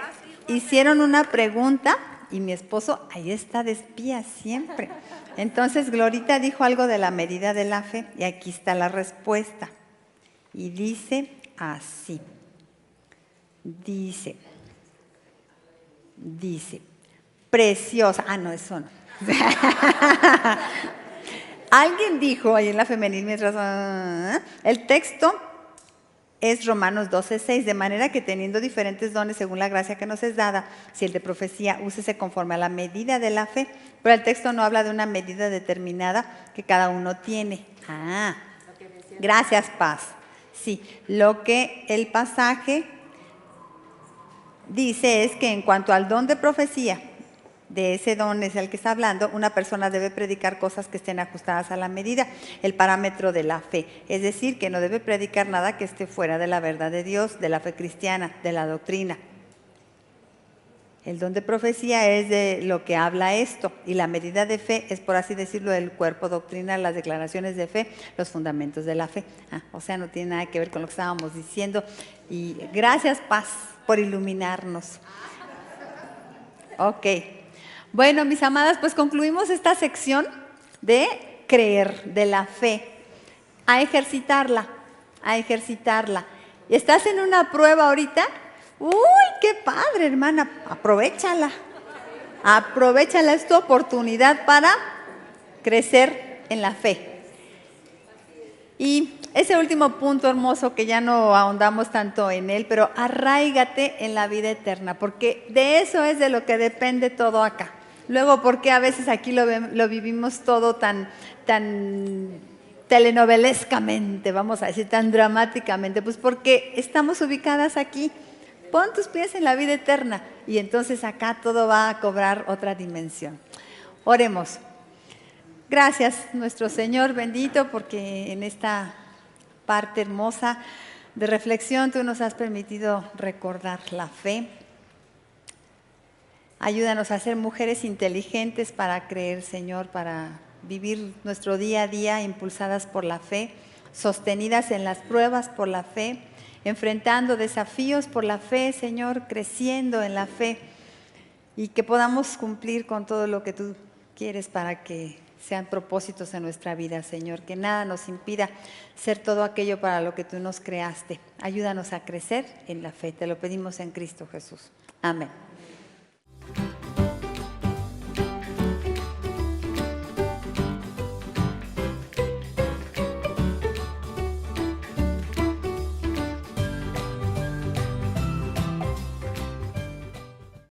hicieron una pregunta y mi esposo ahí está de espía siempre. Entonces Glorita dijo algo de la medida de la fe y aquí está la respuesta. Y dice así. Dice, preciosa. No, eso no. Alguien dijo ahí en la femenil mientras... El texto es Romanos 12:6, de manera que teniendo diferentes dones según la gracia que nos es dada, si el de profecía, úsese conforme a la medida de la fe, pero el texto no habla de una medida determinada que cada uno tiene. Gracias, Paz. Sí, lo que el pasaje dice es que en cuanto al don de profecía, de ese don es el que está hablando, una persona debe predicar cosas que estén ajustadas a la medida, el parámetro de la fe. Es decir, que no debe predicar nada que esté fuera de la verdad de Dios, de la fe cristiana, de la doctrina. El don de profecía es de lo que habla esto, y la medida de fe es, por así decirlo, el cuerpo doctrinal, las declaraciones de fe, los fundamentos de la fe. O sea, no tiene nada que ver con lo que estábamos diciendo. Y gracias, Paz, por iluminarnos. Ok. Bueno, mis amadas, pues concluimos esta sección de creer, de la fe. A ejercitarla. ¿Y estás en una prueba ahorita? ¡Uy, qué padre, hermana! Aprovechala, es tu oportunidad para crecer en la fe. Y ese último punto hermoso que ya no ahondamos tanto en él, pero arráigate en la vida eterna, porque de eso es de lo que depende todo acá. Luego, ¿por qué a veces aquí lo vivimos todo tan telenovelescamente, vamos a decir, tan dramáticamente? Pues porque estamos ubicadas aquí. Pon tus pies en la vida eterna y entonces acá todo va a cobrar otra dimensión. Oremos. Gracias, nuestro Señor bendito, porque en esta parte hermosa de reflexión tú nos has permitido recordar la fe. Ayúdanos a ser mujeres inteligentes para creer, Señor, para vivir nuestro día a día impulsadas por la fe, sostenidas en las pruebas por la fe, enfrentando desafíos por la fe, Señor, creciendo en la fe y que podamos cumplir con todo lo que tú quieres para que sean propósitos en nuestra vida, Señor, que nada nos impida ser todo aquello para lo que tú nos creaste. Ayúdanos a crecer en la fe, te lo pedimos en Cristo Jesús. Amén.